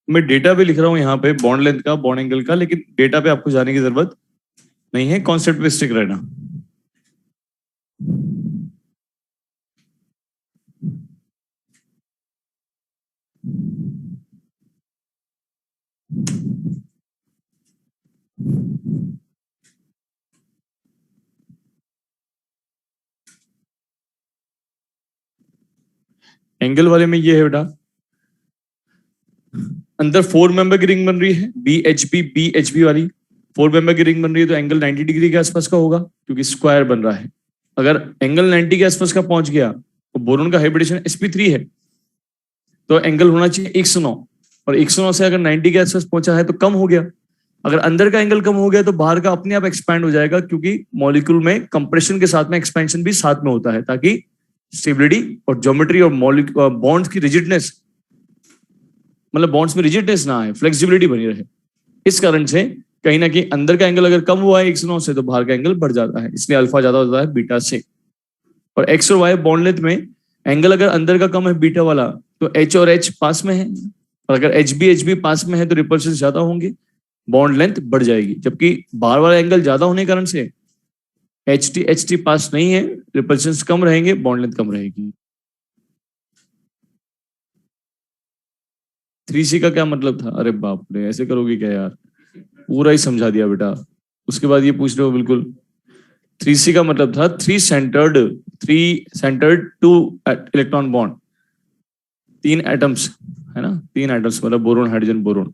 Speaker 1: मैं डेटा पे लिख रहा हूँ यहाँ पे बॉन्ड लेंथ का, बॉन्ड एंगल का, लेकिन डेटा पे आपको जाने की जरूरत नहीं है, कॉन्सेप्ट पे स्टिक रहना। एंगल वाले में ये है बेटा, अंदर 4 मेंबर की रिंग बन रही है, बी एच बी वाली 4 मेंबर की रिंग बन रही है, तो एंगल 90 डिग्री के आसपास का होगा क्योंकि स्क्वायर बन रहा है। अगर एंगल 90 के आसपास का पहुंच गया तो बोरोन का हाइब्रिडेशन sp3 है, तो एंगल होना चाहिए 109, और 109 से अगर 90 के आसपास पहुंचा है तो कम हो गया। अगर अंदर का एंगल कम हो गया तो बाहर का अपने आप एक्सपैंड हो जाएगा, क्योंकि मॉलिक्यूल में कंप्रेशन के साथ में एक्सपेंशन भी साथ में होता है, ताकि स्टेबिलिटी और ज्योमेट्री और बॉन्ड्स की रिजिडनेस, मतलब बॉन्ड्स में रिजिडनेस ना आए, फ्लेक्सिबिलिटी बनी रहे। इस कारण से कहीं ना कहीं अंदर का एंगल अगर कम हुआ है 109 से, तो बाहर का एंगल बढ़ जाता है, इसलिए अल्फा ज्यादा होता है बीटा से। और एक्स और वाई बॉन्ड लेंथ में एंगल अगर अंदर का कम है बीटा वाला, तो एच और एच पास में है, और अगर एच बी पास में है तो रिपल्शन ज्यादा होंगे, बॉन्ड लेंथ बढ़ जाएगी। जबकि बाहर वाला एंगल ज्यादा होने के कारण से एच टी पास नहीं है, रिपल्शन कम रहेंगे, बॉन्ड लेंथ कम रहेगी। 3C का क्या मतलब था? अरे बाप रे, ऐसे करोगे क्या यार, पूरा ही समझा दिया बेटा। उसके बाद ये पूछ रहे हो बिल्कुल। 3C का मतलब था three centred two electron bond, 3 atoms, है ना, 3 एटम्स, मतलब boron hydrogen boron.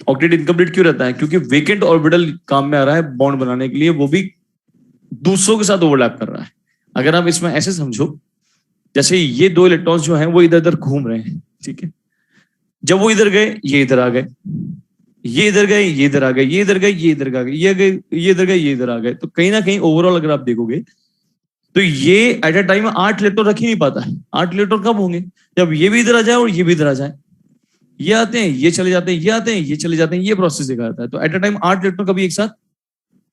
Speaker 1: Octet incomplete क्यों रहता है? क्योंकि वेकेंट ऑर्बिटल काम में आ रहा है बॉन्ड बनाने के लिए, वो भी दूसरों के साथ ओवरलैप कर रहा है। अगर आप इसमें ऐसे समझो, जैसे ये 2 इलेक्ट्रॉन्स जो हैं वो इधर उधर घूम रहे हैं, ठीक है, जब वो इधर गए ये इधर आ गए, ये इधर गए, ये इधर आ गए, ये इधर गए, ये इधर आ गए, ये गए, ये इधर गए, ये इधर आ गए। तो कहीं ना कहीं ओवरऑल अगर आप देखोगे तो ये एट अ टाइम 8 इलेक्ट्रॉन रख ही नहीं पाता है। 8 इलेक्ट्रॉन कब होंगे? जब ये भी इधर आ जाए और ये भी इधर आ जाए। ये आते हैं, ये चले जाते हैं, ये आते हैं, ये चले जाते हैं, ये प्रोसेस देखा जाता है। तो एट अ टाइम 8 इलेक्ट्रॉन कभी एक साथ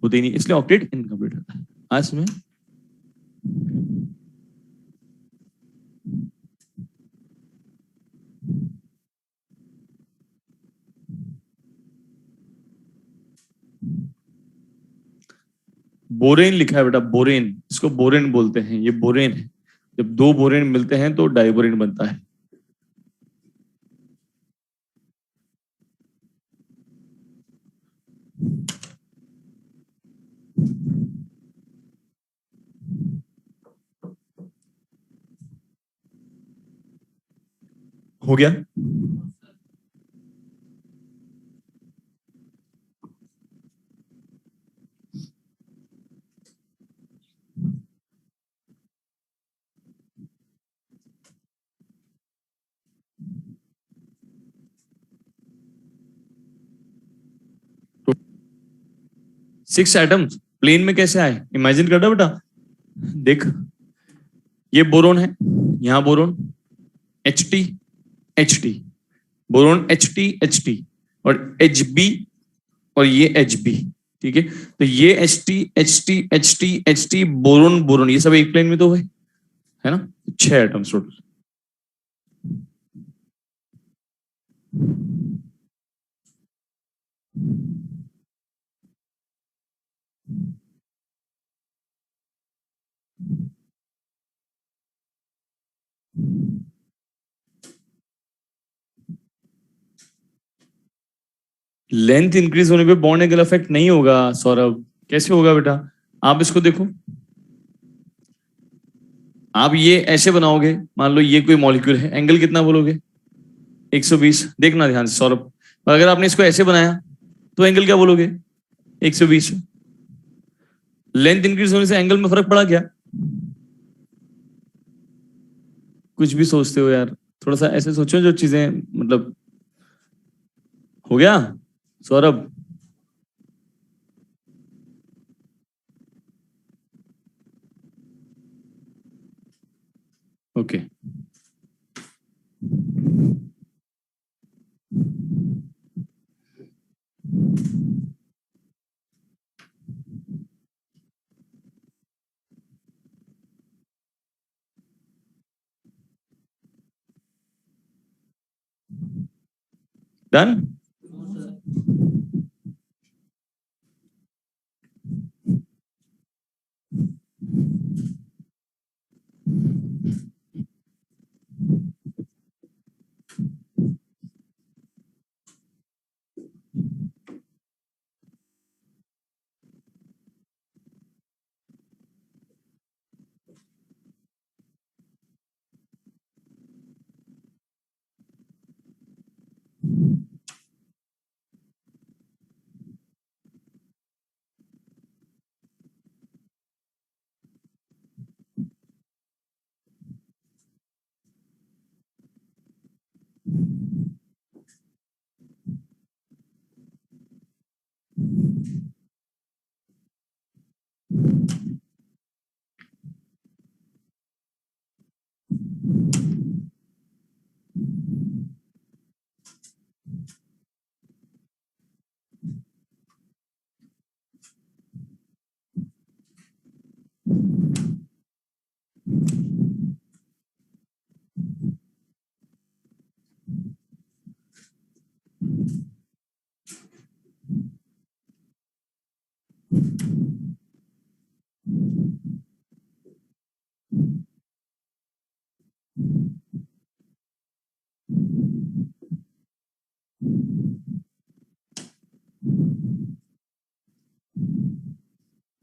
Speaker 1: होते ही नहीं, इसलिए ऑक्टेट इनकम्प्लीट होता है। आज में बोरेन लिखा है बेटा, बोरेन, इसको बोरेन बोलते हैं, ये बोरेन है। जब दो बोरेन मिलते हैं तो डाइबोरेन बनता है। हो गया? 6 एटम्स प्लेन में कैसे आए, इमेजिन करना बेटा। देख, ये बोरोन है, यहां boron, H T, H T, boron H T और एच बी, और ये एच बी। ठीक है, तो ये H T, H T, H T, H T, boron, boron, ये सब एक प्लेन में तो है ना? 6 एटम्स टोटल। लेंथ इंक्रीज होने पे बॉन्ड एंगल इफेक्ट नहीं होगा सौरभ। कैसे होगा बेटा? आप इसको देखो, आप ये ऐसे बनाओगे, मान लो ये कोई मॉलिक्यूल है, एंगल कितना बोलोगे? 120। देखना ध्यान से सौरभ, और अगर आपने इसको ऐसे बनाया तो एंगल क्या बोलोगे? 120। लेंथ इंक्रीज होने से एंगल में फर्क पड़ा क्या? कुछ भी सोचते हो यार, थोड़ा सा ऐसे सोचो जो चीजें मतलब। हो गया सौरभ? ओके। डन।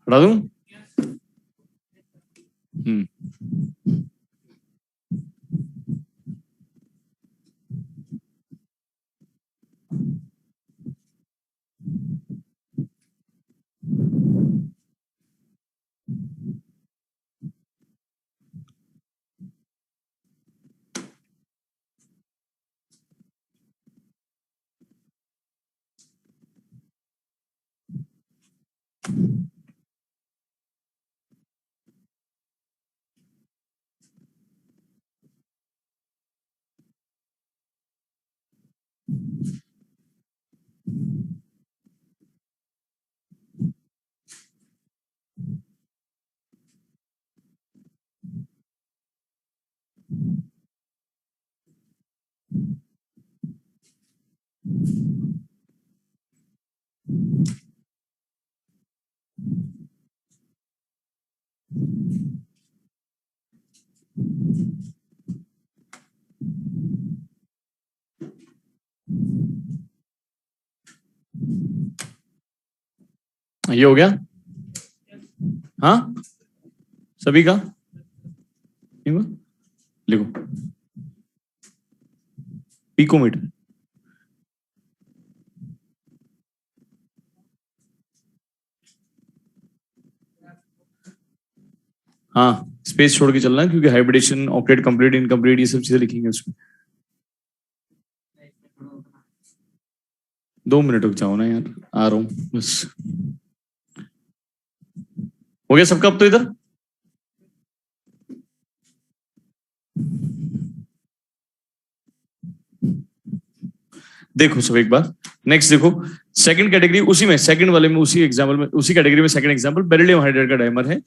Speaker 1: हटा दूं? हम्म। ये हो गया, हाँ सभी का लिखो पिकोमीटर। हाँ स्पेस छोड़ के चलना है क्योंकि हाइब्रिडेशन, ऑक्टेट कंप्लीट, इनकम्प्लीट, ये सब चीजें लिखेंगे उसमें। 2 मिनट रुक जाओ ना यार, आ रहा हूं बस। हो गया सबका अब तो इधर? देखो सब एक बार नेक्स्ट देखो, सेकंड कैटेगरी उसी में, सेकंड वाले में, उसी एग्जाम्पल में, उसी कैटेगरी में सेकंड एग्जाम्पल बेरिलियम हाइड्राइड का डायमर है।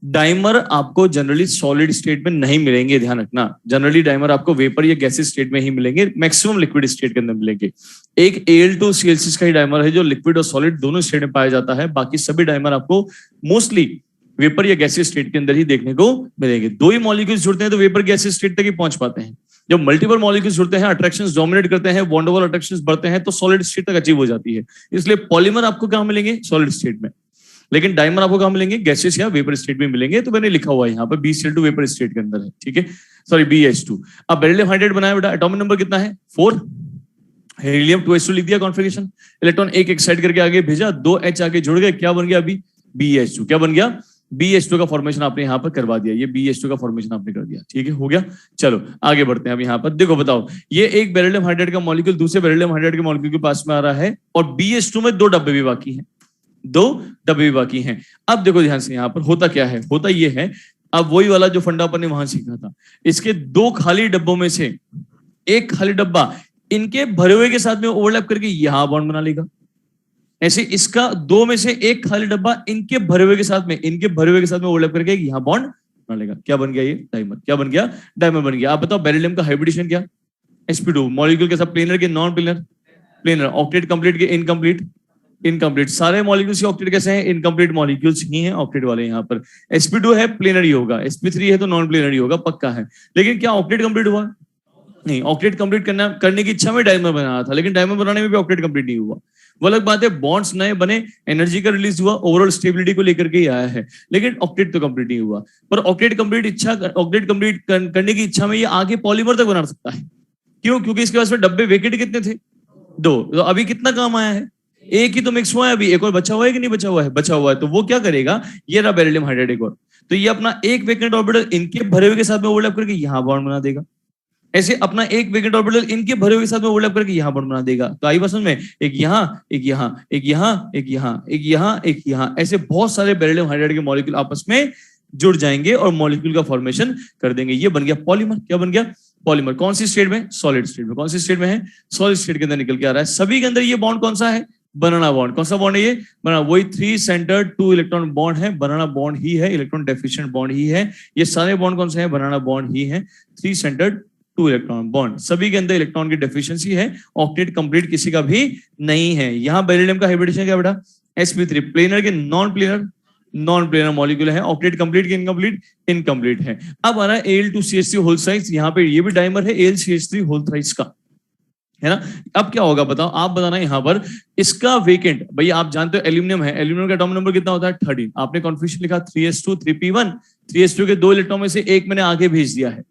Speaker 1: डायमर आपको जनरली सॉलिड स्टेट में नहीं मिलेंगे, ध्यान रखना। जनरली डायमर आपको वेपर या गैसेज स्टेट में ही मिलेंगे, मैक्सिमम लिक्विड स्टेट के अंदर मिलेंगे। एक Al2Cl6 का ही डायमर है जो लिक्विड और सॉलिड दोनों स्टेट में पाया जाता है। बाकी सभी डायमर आपको मोस्टली वेपर या गैसेज स्टेट के अंदर ही देखने को मिलेंगे। 2 ही मॉलिक्यूल्स जुड़ते हैं तो वेपर गैसेज स्टेट तक ही पहुंच पाते हैं। जब मल्टीपल मॉलिक्यूल्स जुड़ते हैं, अट्रैक्शंस डोमिनेट करते हैं, बॉन्ड ओवर अट्रैक्शंस बढ़ते हैं, तो सॉलिड स्टेट तक अचीव हो जाती है। इसलिए पॉलीमर आपको कहां मिलेंगे? सॉलिड स्टेट में। लेकिन डायमर आपको कहां मिलेंगे? गैसेस या वेपर स्टेट में मिलेंगे। तो मैंने लिखा हुआ है यहाँ पर BCl2 वेपर स्टेट के अंदर है, ठीक है, सॉरी BH2। अब बेरिलियम हाइड्राइड बनाया बेटा, एटॉमिक नंबर कितना है? 4। हीलियम 2s2 लिख दिया कॉन्फ़िगरेशन, इलेक्ट्रॉन एक एक्साइड करके आगे भेजा, 2 H आगे जुड़ गए, क्या बन गया अभी? BH2। क्या बन गया? BH2 का फॉर्मेशन आपने यहाँ पर करवा दिया, ये BH2 का फॉर्मेशन आपने कर दिया, ठीक है, हो गया। चलो आगे बढ़ते हैं। अब यहाँ पर देखो, बताओ, ये एक बेरिलियम हाइड्राइड का मॉलिक्यूल दूसरे बेरिलियम हाइड्राइड के मॉलिक्यूल के पास में आ रहा है और BH2 में 2 डब्बे भी बाकी हैं, 2 डब्बे भी बाकी हैं। अब देखो ध्यान से, यहाँ पर होता क्या है? होता ये है, अब वही वाला जो फंडा अपन ने वहां सीखा था, इसके 2 खाली डब्बों में से एक खाली डब्बा इनके भरे हुए के साथ में ओवरलैप करके यहां बॉन्ड बना लेगा। ऐसे इसका 2 में से एक खाली डब्बा इनके भरे हुए के साथ में, इनके भरे हुए के साथ में ओवरलैप करके यहां बॉन्ड बना लेगा। क्या बन गया? ये डायमर। क्या बन गया? डायमर बन गया। आप बताओ बेरिलियम का हाइब्रिडेशन क्या? sp2 मॉलिक्यूल के साथ प्लेनर के non planar, planar, octet complete के इनकम्प्लीट, इनकम्प्लीट। सारे मॉलिक्यूल्स ऑक्टेट कैसे हैं? इनकम्प्लीट मॉलिक्यूल्स ही हैं ऑक्टेट वाले। यहाँ पर sp2 है प्लेनर ही होगा, sp3 है तो नॉन प्लेनर ही होगा, पक्का है। लेकिन क्या ऑक्टेट कंप्लीट हुआ? नहीं। ऑक्टेट कंप्लीट करने की इच्छा में डायमर बनाना था, लेकिन डायमर बनाने में भी ऑक्टेट कंप्लीट नहीं हुआ। वो अलग बात है, बॉन्ड्स नए बने, एनर्जी का रिलीज हुआ, ओवरऑल स्टेबिलिटी को लेकर के ही आया है, लेकिन ऑक्टेट तो कंप्लीट नहीं हुआ। पर ऑक्टेट कंप्लीट करने की इच्छा में ये आगे पॉलीमर तक बना सकता है। क्यों? क्योंकि इसके पास में डब्बे वेकेट कितने थे? 2। तो अभी कितना काम आया है? एक ही तो मिक्स हुआ है, अभी एक और बचा हुआ है कि नहीं बचा हुआ है? बचा हुआ है। तो वो क्या करेगा? ये रहा बेरिलियम हाइड्राइड एक और, तो ये अपना एक वेकेंट ऑर्बिटल इनके भरे हुए के साथ में ओवरलैप करके यहां बॉन्ड बना देगा। ऐसे अपना एक वेकेंट ऑर्बिटल इनके भरे हुए के साथ में ओवरलैप करके यहां बॉन्ड बना देगा। तो आई बात समझ में? एक यहां, एक यहां, एक यहां, एक यहां, एक यहां, एक यहां, ऐसे बहुत सारे बेरिलियम हाइड्राइड के मॉलिक्यूल आपस में जुड़ जाएंगे और मॉलिक्यूल का फॉर्मेशन कर देंगे। ये बन गया पॉलीमर। क्या बन गया? पॉलीमर। कौन सी स्टेट में? सॉलिड स्टेट में। कौन सी स्टेट में है? सॉलिड स्टेट के अंदर निकल के आ रहा है। सभी के अंदर ये बॉन्ड कौन सा है? बनाना बॉन्ड। कौन सा बॉन्ड है ये? बनाना। वही 3 सेंटर्ड 2 इलेक्ट्रॉन बॉन्ड है, बनाना बॉन्ड ही है, इलेक्ट्रॉन डेफिशिएंट बॉन्ड ही है। ये सारे बॉन्ड कौन से हैं? बनाना बॉन्ड ही है, 3 सेंटर्ड 2 इलेक्ट्रॉन बॉन्ड। सभी के अंदर इलेक्ट्रॉन की डेफिशिएंसी है, ऑक्टेट कंप्लीट किसी का भी नहीं है। यहाँ बेरिलियम का हाइब्रिडेशन क्या बेटा? sp3 प्लेनर के नॉन प्लेनर मॉलिक्यूल है, ऑक्टेट कंप्लीट के इनकम्प्लीट है। अब आ रहा है Al2CH3 होल साइज, यहाँ पे ये भी डायमर है Al2CH3 होल थ्राइस का, है ना। अब क्या होगा बताओ, आप बताना। यहाँ पर इसका वेकेंट, भैया आप जानते हो एल्यूमिनियम है, एल्यूमिनियम का एटॉमिक नंबर कितना होता है? 13। आपने कॉन्फिगरेशन लिखा 3s2 3p1, 3s2 के 2 इलेक्ट्रॉन में से एक मैंने आगे भेज दिया है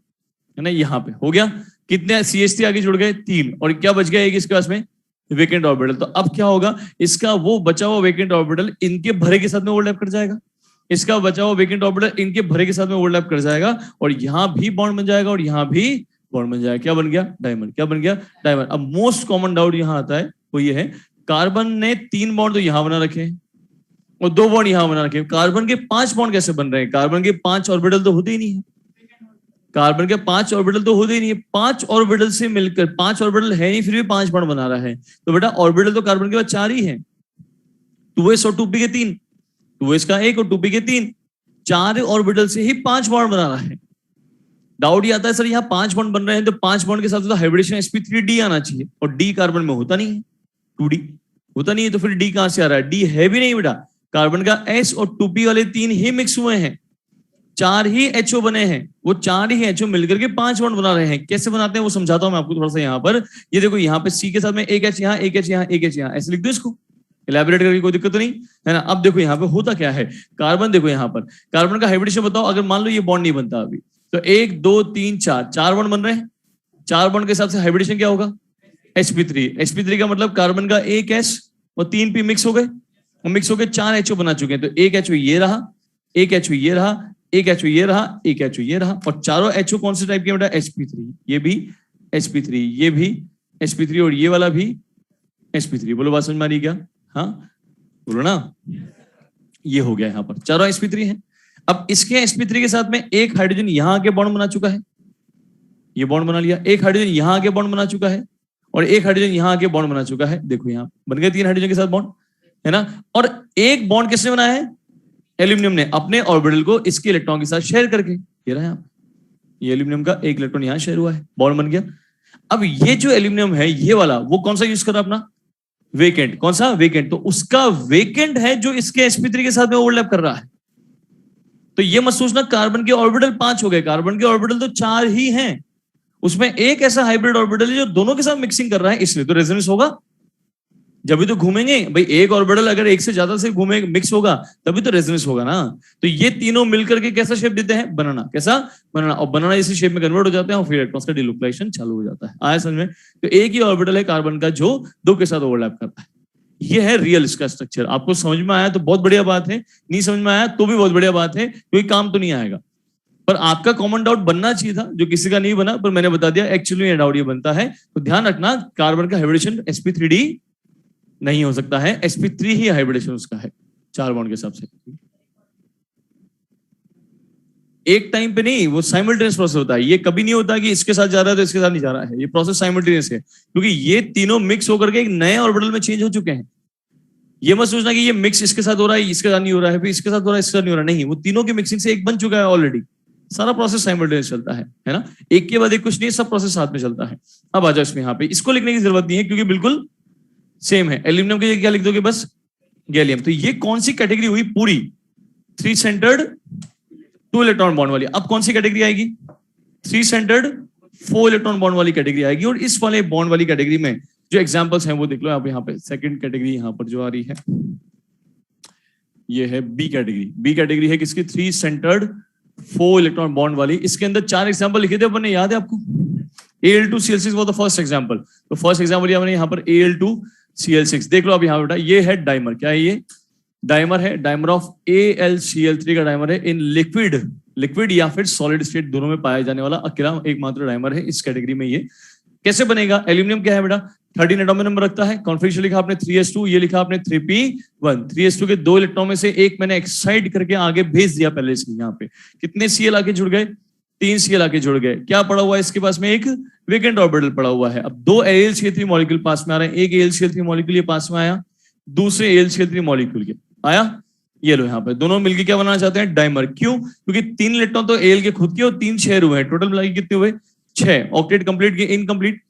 Speaker 1: ना, यहाँ पे हो गया। कितने CH3 आगे जुड़ गए? 3। और क्या बच गया? एक इसके पास में वेकेंट ऑर्बिटल। तो अब क्या होगा? इसका वो बचा हुआ वेकेंट ऑर्बिटल इनके भरे के साथ में ओवरलैप कर जाएगा, इसका बचा हुआ वेकेंट ऑर्बिटल इनके भरे के साथ में ओवरलैप कर जाएगा, और यहां भी बॉन्ड बन जाएगा और यहां भी बॉन्ड बन जाएगा। क्या बन गया? डायमर। क्या बन गया? डायमर। अब मोस्ट कॉमन डाउट यहां आता है, वो ये है, कार्बन ने 3 बॉन्ड तो यहां बना रखे हैं और 2 बॉन्ड यहां बना रखे हैं, कार्बन के 5 बॉन्ड कैसे बन रहे हैं? कार्बन के 5 ऑर्बिटल तो होते ही नहीं है, कार्बन के 5 ऑर्बिटल तो होते ही नहीं है। 5 ऑर्बिटल से मिलकर, 5 ऑर्बिटल है नहीं, फिर भी 5 बॉन्ड बना रहा है। तो बेटा ऑर्बिटल तो कार्बन के पास 4 ही है, 2s और 2p के 3, 2s का 1 और 2p के 3, 4 ऑर्बिटल से ही 5 बॉन्ड बना रहा है। डाउट ये आता है सर यहाँ 5 बॉन्ड बन रहे हैं तो 5 बॉन्ड के साथ तो हाइब्रिडेशन sp3d आना चाहिए, और d कार्बन में होता नहीं है, 2d होता नहीं है, तो फिर d कहां से आ रहा है? d है भी नहीं बेटा, कार्बन का s और 2p वाले 3 ही मिक्स हुए हैं, 4 ही HO बने हैं, वो 4 ही HO मिलकर के 5 बॉन्ड बना रहे हैं। कैसे बनाते हैं वो समझाता हूं मैं आपको थोड़ा सा। यहाँ पर ये देखो, यहाँ पे C के साथ में एक H यहाँ, एक H यहाँ, एक H यहाँ, ऐसे लिख दो इसको, इलेबोरेट करके कोई दिक्कत तो नहीं है ना। अब देखो यहाँ पे होता क्या है, कार्बन देखो यहाँ पर, कार्बन का हाइब्रिडेशन बताओ। अगर मान लो ये बॉन्ड नहीं बनता अभी, तो 1 2 3 4 बॉन्ड बन रहे हैं। 4 बॉन्ड के हिसाब से हाइब्रिडेशन क्या होगा, sp3। sp3 का मतलब कार्बन का एक S और 3 P मिक्स हो गए, और मिक्स होकर 4 HO बना चुके हैं। तो एक HO ये रहा, एक HO ये रहा, एक HO ये रहा, एक HO ये रहा, और चारों HO कौन से टाइप के बेटा, sp3। ये भी sp3, ये भी sp3, और ये वाला भी sp3। बोलो बात समझ में आ रही क्या? हाँ बोलो ना। ये हो गया, यहाँ पर चारों sp3 हैं। अब इसके sp3 के साथ में एक हाइड्रोजन यहाँ आके बॉन्ड बना चुका है, ये बॉन्ड बना लिया। एक हाइड्रोजन यहाँ आके बॉन्ड बना चुका है, और एक हाइड्रोजन यहाँ आके बॉन्ड बना चुका है। देखो यहाँ बन गए 3 हाइड्रोजन के साथ बॉन्ड, है ना। और एक बॉन्ड किसने बनाया है, एल्यूमिनियम ने, अपने ऑर्बिटल को इसके इलेक्ट्रॉन के साथ शेयर करके। ये रहा यहाँ, ये एल्यूमिनियम का एक इलेक्ट्रॉन यहाँ शेयर हुआ है, बॉन्ड बन गया। अब ये जो एल्यूमिनियम है ये वाला, वो कौन सा यूज कर रहा है अपना, वेकेंट। कौन सा, वेकेंट। तो उसका वेकेंट है जो इसके sp3 के साथ में ओवरलैप कर रहा है। तो ये मत सोचना कार्बन के ऑर्बिटल 5 हो गए, कार्बन के ऑर्बिटल तो 4 ही हैं। उसमें एक ऐसा हाइब्रिड ऑर्बिटल है जो दोनों के साथ मिक्सिंग कर रहा है, इसलिए तो रेजोनेंस होगा। जब भी तो घूमेंगे भाई, एक ऑर्बिटल अगर एक से ज्यादा से घूमे मिक्स होगा तभी तो रेजोनेंस होगा ना। तो ये तीनों मिलकर के कैसा शेप देते हैं, बनाना। कैसा, बनाना। और बनाना इसी शेप में कन्वर्ट हो जाते हैं, और फिर इलेक्ट्रॉन्स का डिलोक्लाइजेशन चालू हो जाता है। आया समझ में? तो एक ही ऑर्बिटल है कार्बन का जो 2 के साथ ओवरलैप करता है। ये है रियल इसका स्ट्रक्चर। आपको समझ में आया तो बहुत बढ़िया बात है, नहीं समझ में आया तो भी बहुत बढ़िया बात है, कोई काम तो नहीं आएगा। पर आपका कॉमन डाउट बनना चाहिए था, जो किसी का नहीं बना, पर मैंने बता दिया एक्चुअली ये डाउट ये बनता है। तो ध्यान रखना, कार्बन का हाइब्रिडेशन sp3d नहीं हो सकता है, sp3 ही हाइब्रिडेशन उसका है 4 बॉन्ड के हिसाब से। एक टाइम पे नहीं, वो साइमल्टेनियस प्रोसेस होता है। ये कभी नहीं होता कि इसके साथ जा रहा है तो इसके साथ नहीं जा रहा है। ये प्रोसेस साइमल्टेनियस है, क्योंकि ये तीनों मिक्स होकर के एक नए ऑर्बिटल में चेंज हो चुके हैं। ये मत सोचना कि ये मिक्स इसके साथ हो रहा है, इसके साथ नहीं हो रहा है, फिर इसके साथ हो रहा है, इसके साथ नहीं हो रहा। नहीं, वो तीनों की मिक्सिंग से एक बन चुका है ऑलरेडी। सारा प्रोसेस साइमल्टेनियस चलता है ना। एक के बाद एक कुछ नहीं, सब प्रोसेस साथ में चलता है। अब आ जाओ इसमें, यहाँ पे इसको लिखने की जरूरत नहीं है क्योंकि बिल्कुल सेम है। एल्यूमिनियम के क्या लिख दोगे, बस गैलियम। तो ये कौन सी कैटेगरी हुई, पूरी 3 सेंटर्ड 2 इलेक्ट्रॉन बॉन्ड वाली। अब कौन सी कैटेगरी आएगी, 3 सेंटर्ड 4 इलेक्ट्रॉन बॉन्ड वाली कैटेगरी आएगी। और इस वाले बॉन्ड वाली कैटेगरी में जो एग्जांपल्स हैं वो देख लो आप यहाँ पे। सेकंड कैटेगरी यहाँ पर जो आ रही है ये है बी कैटेगरी। बी कैटेगरी है किसकी, 3 सेंटर्ड 4 इलेक्ट्रॉन बॉन्ड वाली। इसके अंदर 4 एग्जांपल लिखे थे अपन ने, याद है आपको? Al2Cl6 वो द फर्स्ट एग्जांपल। तो फर्स्ट एग्जांपल लिया मैंने यहाँ पर Al2Cl6। देख लो अब यहाँ बेटा, ये है डाइमर। क्या है ये, डाइमर है। डाइमर ऑफ AlCl3 का डाइमर है इन लिक्विड या फिर सॉलिड स्टेट, दोनों में पाया जाने वाला अकेला एकमात्र डाइमर है इस कैटेगरी में। ये कैसे बनेगा, एल्यूमिनियम क्या है बेटा, 13 एटॉमिक नंबर रखता है। कॉन्फिगरेशन लिखा आपने 3s2, ये लिखा आपने 3p1। 3s2 के 2 इलेक्ट्रॉन में से एक मैंने एक्साइड करके आगे भेज दिया पहले से। यहाँ पे कितने Cl आके जुड़ गए, 3 Cl आके जुड़ गए। क्या पड़ा हुआ है इसके पास में, एक वेकेंट ऑर्बिटल पड़ा हुआ है। अब 2 AlCl3 मॉलिक्यूल पास में आ रहे हैं। एक AlCl3 मॉलिक्यूल ये पास में आया, दूसरे AlCl3 मॉलिक्यूल के आया। ये लो यहाँ पे दोनों मिलके क्या बनाना चाहते हैं, डाइमर। क्यों, क्योंकि 3 इलेक्ट्रॉन तो Al के खुद के और 3 शेयर हुए हैं। टोटल मिला के कितने हुए, 6। ऑक्टेट कंप्लीट के इनकम्प्लीट,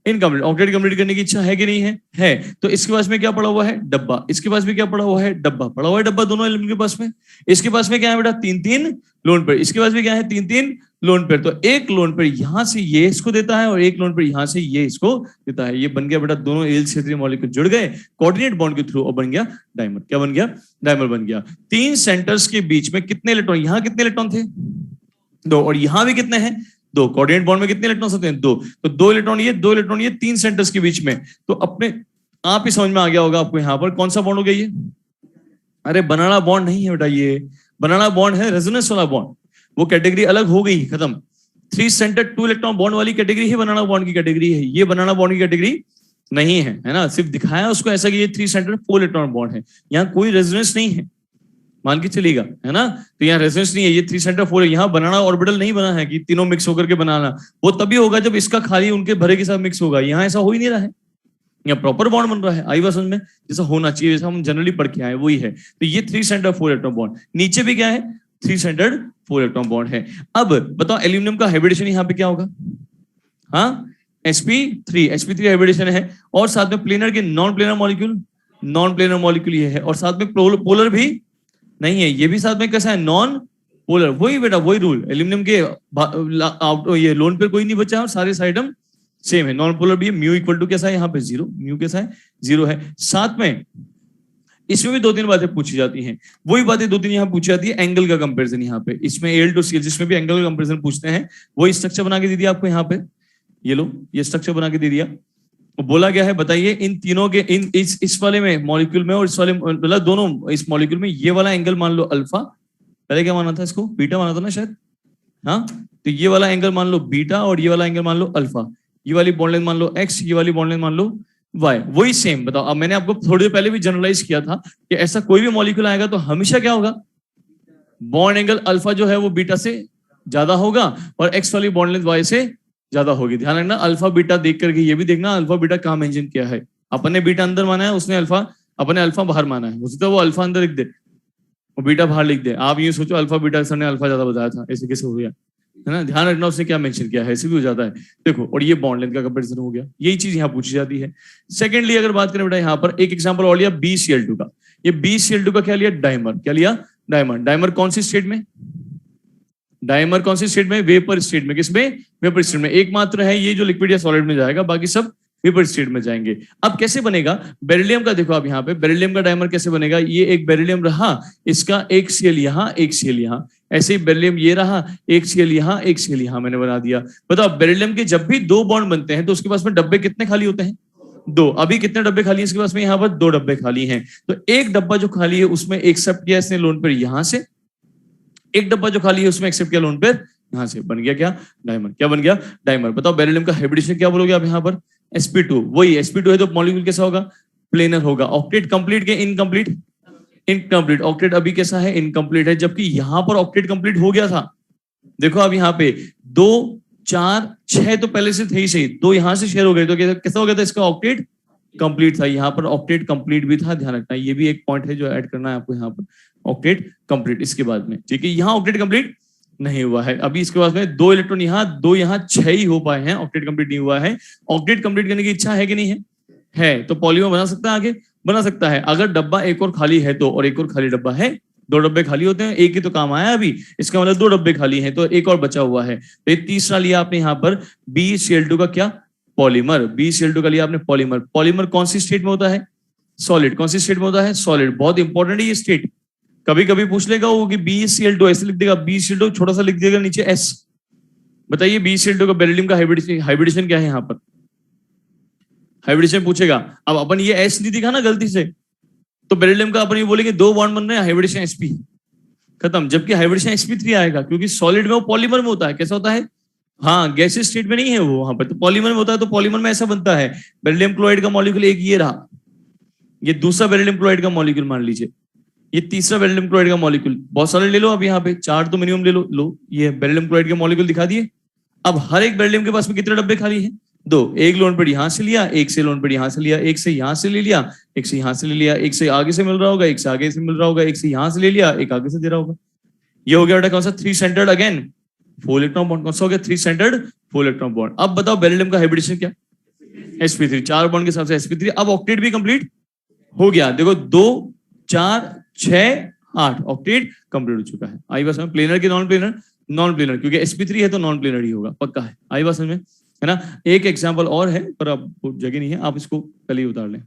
Speaker 1: ऑक्टेट कंप्लीट करने की इच्छा है कि नहीं है? तो इसके पास में क्या पड़ा हुआ है, डब्बा। इसके पास में क्या पड़ा हुआ है, डब्बा पड़ा हुआ है। डब्बा दोनों एलिमेंट के पास में। इसके पास में क्या है बेटा, 3-3 लोन पेयर। इसके पास में क्या है, 3-3 लोन पेयर। तो एक लोन पेयर यहां से ये इसको देता है और एक लोन पेयर यहां से ये इसको देता है। ये बन गया बेटा, दोनों AlCl3 मॉलिक्यूल जुड़ गए कोऑर्डिनेट बॉन्ड के थ्रू और बन गया डाइमर। क्या बन गया, डाइमर बन गया। 3 सेंटर्स के बीच में कितने इलेक्ट्रॉन, यहां कितने इलेक्ट्रॉन थे, 2, और यहां भी कितने हैं, 2। कोऑर्डिनेट बॉन्ड में कितने इलेक्ट्रॉन होते हैं, 2। तो 2 इलेक्ट्रॉन ये, 2 इलेक्ट्रॉन ये, 3 सेंटर्स के बीच में। तो अपने आप ही समझ में आ गया होगा आपको यहाँ पर कौन सा बॉन्ड हो गया ये। अरे बनाना बॉन्ड नहीं है बेटा, ये बनाना बॉन्ड है रेजोनेंस वाला बॉन्ड। वो कैटेगरी अलग हो गई, खत्म। 3 सेंटर्ड 2 इलेक्ट्रॉन बॉन्ड वाली कैटेगरी ही बनाना बॉन्ड की कैटेगरी है। ये बनाना बॉन्ड की कैटेगरी नहीं है ना। सिर्फ दिखाया उसको ऐसा कि ये 3 सेंटर्ड 4 इलेक्ट्रॉन बॉन्ड है। यहाँ कोई रेजोनेंस नहीं है, मान के चलेगा, है ना। तो यहाँ रेजोनेंस नहीं है, ये 3 सेंटर 4 है। यहाँ बनाना ऑर्बिटल नहीं बना है कि तीनों मिक्स होकर के बनाना। वो तभी होगा जब इसका खाली उनके भरे के साथ मिक्स होगा। यहाँ ऐसा हो ही नहीं रहा है, यहाँ प्रॉपर बॉन्ड बन रहा है। आई बात समझ में, जैसा होना चाहिए, जैसा हम जनरली पढ़ के आए वही है। तो ये 3 सेंटर 4 इलेक्ट्रॉन बॉन्ड, नीचे भी क्या है, 3 सेंटर्ड 4 इलेक्ट्रॉन बॉन्ड है। अब बताओ एल्यूमिनियम का हाइब्रिडेशन यहाँ पे क्या होगा, हाँ sp3 हाइब्रिडेशन है। और साथ में प्लेनर के नॉन प्लेनर मॉलिक्यूल ये है। और साथ में पोलर भी नहीं है, ये भी साथ में कैसा है, नॉन पोलर, वही बेटा वही रूल, एल्यूमिनियम के ये लोन पेयर कोई नहीं बचा और सारे साइडम सेम है। नॉन पोलर भी है, म्यू इक्वल टू कैसा है यहाँ पे जीरो, म्यू कैसा है जीरो है। साथ में इसमें भी दो तीन बातें पूछी जाती हैं, वही बातें दो तीन यहाँ पूछी जाती है। एंगल का कंपैरिजन यहाँ पे, इसमें एल टू सी जिसमें भी एंगल का कंपैरिजन पूछते हैं, वही स्ट्रक्चर बना के दे दिया आपको यहाँ पे। ये लो, ये स्ट्रक्चर बना के दे दिया। बोला गया है, बताइए इन तीनों के इन इस वाले में मॉलिक्यूल में और इस वाले मतलब दोनों इस मॉलिक्यूल में ये वाला एंगल मान लो अल्फा, पहले क्या माना था इसको, बीटा माना था ना शायद, हाँ। तो ये वाला एंगल मान लो बीटा और ये वाला एंगल मान लो अल्फा, ये वाली बॉन्ड लेंथ मान लो एक्स, ये वाली बॉन्ड लेंथ मान लो वाई, वही सेम। बताओ, अब मैंने आपको थोड़ी देर पहले भी जनरलाइज किया था कि ऐसा कोई भी मॉलिक्यूल आएगा तो हमेशा क्या होगा, बॉन्ड एंगल अल्फा जो है वो बीटा से ज्यादा होगा और एक्स वाली बॉन्ड लेंथ वाई से ज्यादा होगी। ध्यान रखना, अल्फा बीटा देख करके ये भी देखना अल्फा बीटा कहाँ मेंशन किया है। अपन ने बीटा अंदर माना है, उसने अल्फा, अपने अल्फा बाहर माना है, हो सकता है वो अल्फा अंदर लिख दे और बीटा बाहर लिख दे। आप ये सोचो अल्फा बीटा सर ने अल्फा ज्यादा बताया था, ऐसे कैसे हो गया, है ना। ध्यान रखना उसने क्या मेंशन किया है, ऐसे भी हो जाता है। देखो, और ये बॉन्ड लेंथ का कंपैरिजन हो गया, यही चीज यहाँ पूछी जाती है। सेकेंडली अगर बात करें बेटा, यहाँ पर एक एग्जांपल और लिया BCl2 का। ये BCl2 का क्या लिया, डायमर, क्या लिया, डायमर। डायमर कौन सी स्टेट में, डायमर कौन सी स्टेट में, वेपर स्टेट में। किसमें, वेपर स्टेट में। एकमात्र है ये जो लिक्विड या सॉलिड में जाएगा, बाकी सब वेपर स्टेट में जाएंगे। अब कैसे बनेगा बेरिलियम का, देखो आप यहाँ पे बेरिलियम का डायमर कैसे बनेगा। ये एक बेरिलियम रहा, इसका एक सीएल यहाँ, एक सीएल यहाँ, ऐसे ही बेरिलियम ये रहा, एक सीएल यहाँ, एक सीएल यहाँ, मैंने बना दिया। बताओ बेरिलियम के जब भी दो बॉन्ड बनते हैं तो उसके पास में डब्बे कितने खाली होते हैं, दो। अभी कितने डब्बे खाली हैं इसके पास में, यहाँ पर दो डब्बे खाली हैं। तो एक डब्बा जो खाली है उसमें एक्सेप्ट किया इसने लोन पर यहाँ से, एक डब्बा जो खाली है उसमें एक्सेप्ट किया लोन पेयर यहां से, बन गया क्या, डायमर। क्या बन गया, डायमर। बताओ बेरिलियम का हाइब्रिडेशन क्या बोलोगे आप यहाँ पर, sp2। वही sp2 है तो मॉलिक्यूल कैसा होगा, प्लेनर होगा। ऑक्टेट कंप्लीट के इनकम्प्लीट, इनकम्प्लीट। ऑक्टेट अभी कैसा है, इनकम्प्लीट है, जबकि यहां पर ऑक्टेट कंप्लीट हो गया था। देखो अब यहाँ पे 2 4 6 तो पहले से थे ही सही, दो यहां से शेयर हो गए तो कैसा हो गया था, इसका ऑक्टेट कंप्लीट था। यहाँ पर ऑक्टेट कंप्लीट भी था, ध्यान रखना, ये भी एक पॉइंट है जो ऐड करना है आपको यहाँ पर, ऑक्टेट कंप्लीट इसके बाद में, ठीक है। यहाँ ऑक्टेट कंप्लीट नहीं हुआ है अभी, इसके बाद में 2 इलेक्ट्रॉन यहाँ, 2 यहाँ, 6 ही हो पाए हैं, ऑक्टेट कंप्लीट नहीं हुआ है। ऑक्टेट कंप्लीट करने की इच्छा है कि नहीं है, है। तो पॉलीमर बना सकता है, आगे बना सकता है। अगर डब्बा एक और खाली है तो, और एक और खाली डब्बा है, दो डब्बे खाली होते हैं, एक ही तो काम आया अभी, इसका मतलब दो डब्बे खाली हैं तो एक और बचा हुआ है। तो ये तीसरा लिया आपने यहाँ पर BCl2 का क्या, पॉलीमर। BCl2 का लिया आपने पॉलीमर। पॉलीमर कौन सी स्टेट में होता है, सॉलिड। कौन सी स्टेट में होता है, सॉलिड। बहुत इंपॉर्टेंट है ये स्टेट, कभी कभी पूछ लेगा वो कि BCl2 ऐसे लिख देगा, BCl2 छोटा सा लिख देगा नीचे S। बताइए BCl2 का बेरिलियम का हाइब्रिडेशन क्या है यहाँ पर, हाइब्रिडेशन पूछेगा। अब अपन ये S नहीं दिखा ना गलती से, तो बेरिलियम का अपन ये बोलेंगे दो बॉन्ड बन रहे हैं, हाइब्रिडेशन sp खत्म। जबकि हाइब्रिडेशन sp3 आएगा, क्योंकि सॉलिड में वो पॉलीमर में होता है। कैसा होता है, हाँ गैसेस स्टेट में नहीं है वो, वहां पर तो पॉलीमर में होता है। तो पॉलीमर में ऐसा बनता है, बेरिलियम क्लोराइड का मॉलिक्यूल एक ये रहा, ये दूसरा बेरिलियम क्लोराइड का मॉलिक्यूल मान लीजिए, ये तीसरा बेरिलियम क्लोराइड का मॉलिक्यूल। बहुत सारे ले लो अब यहाँ पे, 4 तो मिनिमम ले लो। लो ये बेरिलियम क्लोराइड के मॉलिक्यूल दिखा दिए। अब हर एक बेरिलियम के पास में कितने डब्बे खाली हैं, 2। एक लोन पेड यहाँ से लिया, एक से लोन पेड यहाँ से लिया, एक से यहाँ से ले लिया, एक से यहाँ से ले लिया, एक से आगे से मिल रहा होगा, एक से आगे से मिल रहा होगा, एक से यहाँ से ले लिया, एक आगे से दे रहा होगा। ये हो गया बेटा कौन सा, 3 सेंटर्ड अगेन 4 इलेक्ट्रॉन बॉन्ड। कौन सा हो गया, 3 सेंटर्ड 4 इलेक्ट्रॉन बॉन्ड। अब बताओ बेरिलियम का हाइब्रिडेशन क्या, sp3, 4 बॉन्ड के साथ से sp3। अब ऑक्टेट भी कंप्लीट हो गया, देखो 2 4 6 8 ऑक्टेट कंप्लीट हो चुका है। आई बात समझ, प्लेनर की नॉन प्लेनर, नॉन प्लेनर, क्योंकि sp3 है तो नॉन प्लेनर ही होगा, पक्का है। आई बात समझ में, है ना। एक एग्जांपल और है पर अब जगह नहीं है, आप इसको पहले ही उतार लें।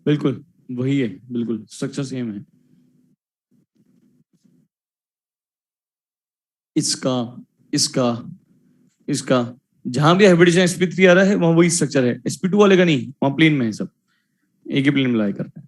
Speaker 1: बिल्कुल वही है, बिल्कुल स्ट्रक्चर सेम है। इसका, इसका, इसका, जहां भी हाइब्रिडेशन sp3 आ रहा है वहां वही स्ट्रक्चर है। sp2 वाले का नहीं, वहां प्लेन में है सब, एक ही प्लेन में लाई करते हैं।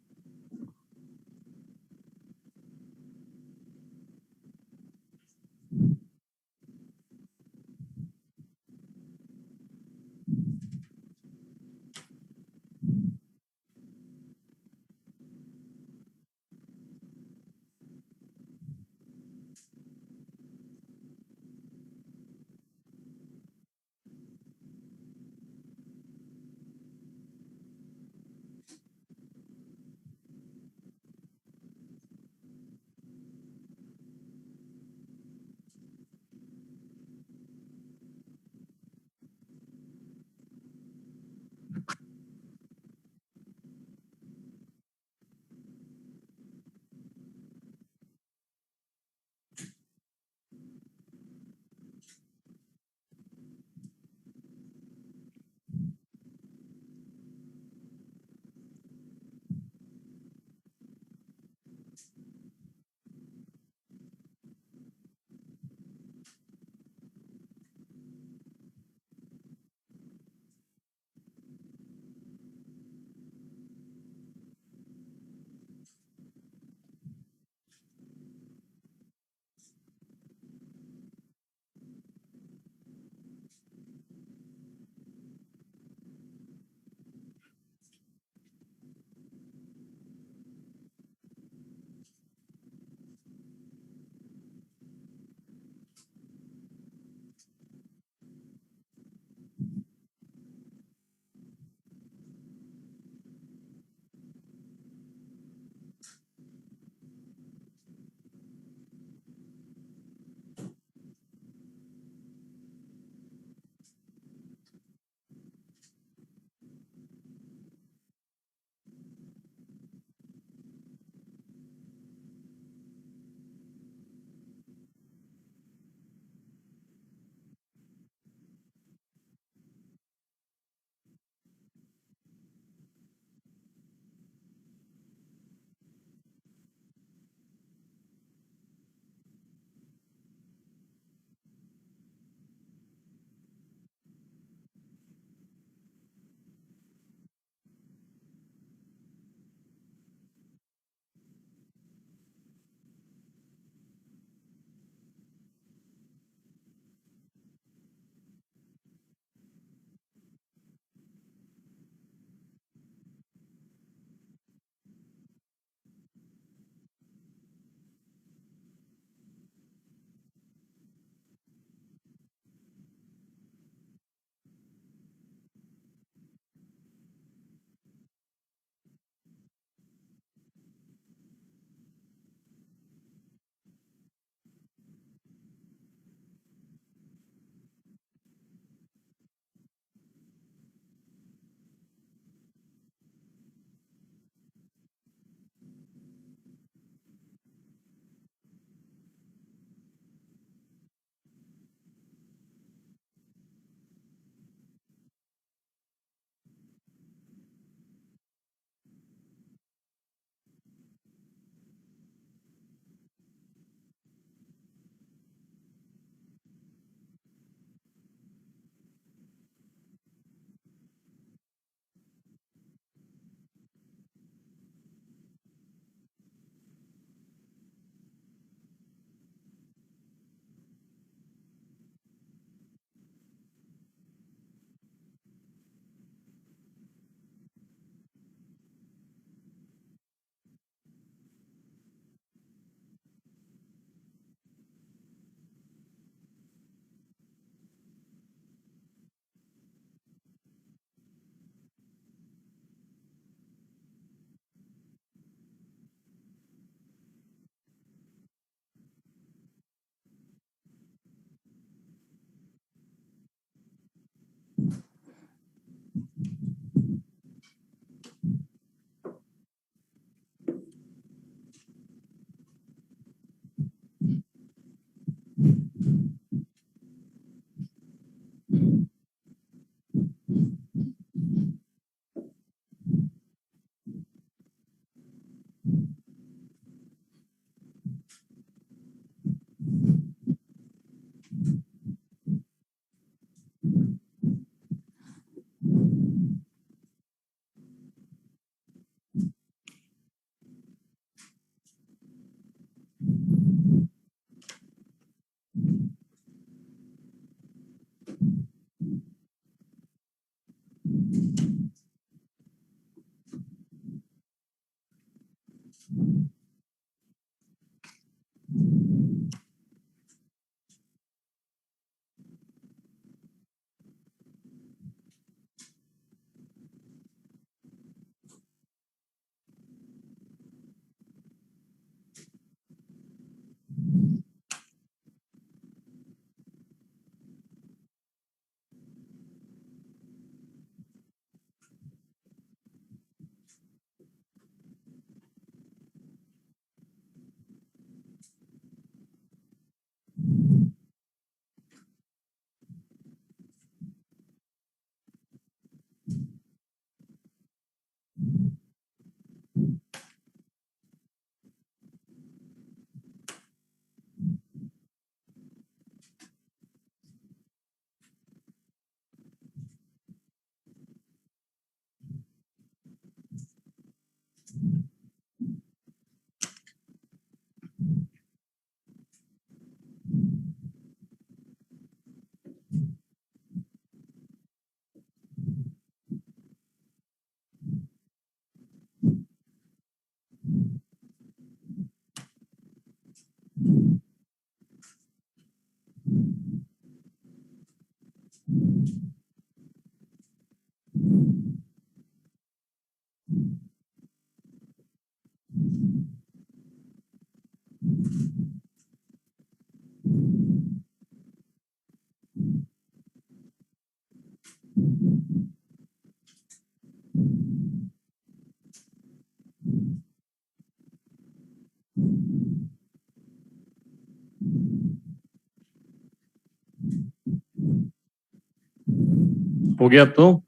Speaker 1: हो गया अब तो।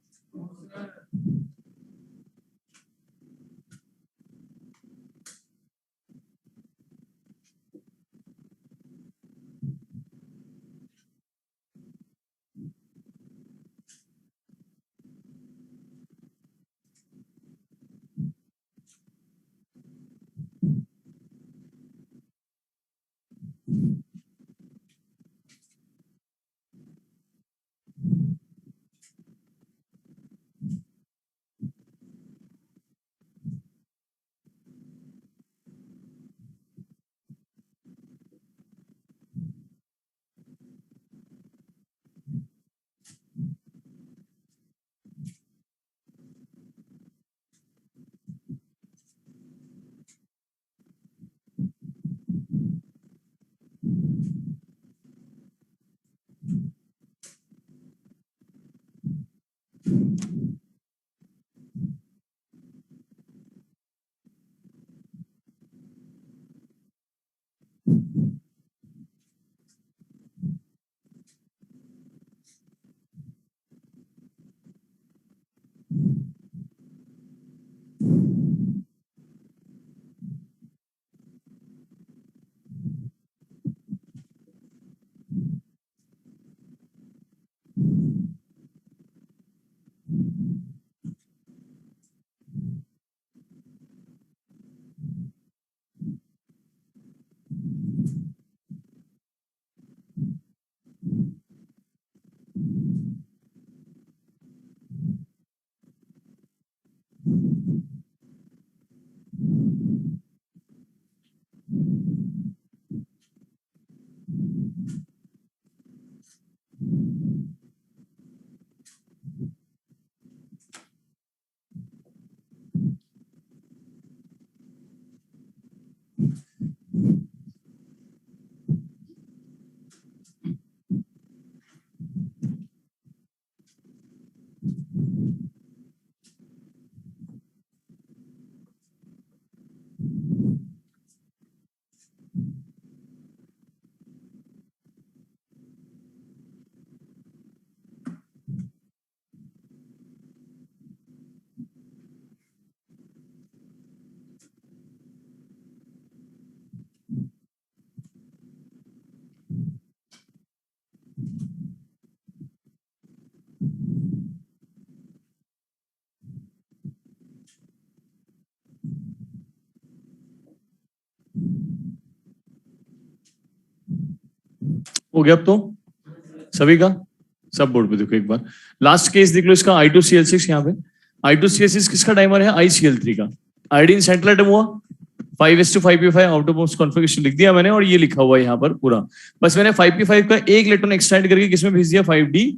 Speaker 1: हो गया अब तो सभी का। सब बोर्ड पे देखो एक बार। लास्ट केस देख लो इसका I2Cl6 यहाँ पे। I2Cl6 किसका डाइमर है? ICl3 का। आयोडीन सेंट्रल एटम हुआ 5s2 out of box configuration लिख दिया मैंने, और ये लिखा हुआ है यहाँ पर पूरा। बस मैंने 5p5 का एक इलेक्ट्रॉन एक्सटेंड करके किसमें भेज दिया? 5d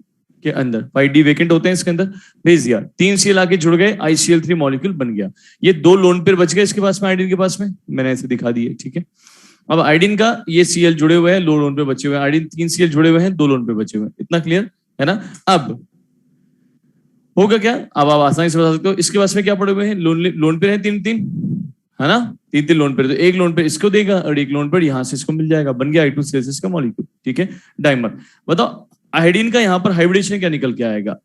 Speaker 1: के अंदर। 5d वेकेंट होते हैं इसके अंदर, भेज दिया। 3Cl आके जुड़ गए, ICl3 मॉलिक्यूल बन गया। ये 2 लोन पेयर बच गए इसके पास में, आयोडीन के पास में, मैंने ऐसे दिखा दिए, ठीक है। अब आयोडीन का ये Cl जुड़े हुए हैं, 2 लोन पे बचे हुए हैं। आयोडीन 3Cl जुड़े हुए हैं, 2 लोन पे बचे हुए हैं। इतना क्लियर है ना? अब होगा क्या? अब आप आसानी से बता सकते हो। इसके पास में क्या पड़े हुए हैं? लोन पे है 3-3, है ना? 3-3 लोन पे। तो एक लोन पे इसको देगा और एक लोन पे यहां से इसको मिल जाएगा। बन गया I2Cl6 का मॉलिक्यूल, ठीक है, डाइमर। बताओ आयोडीन का यहाँ पर हाइब्रिडेशन क्या निकल के आएगा?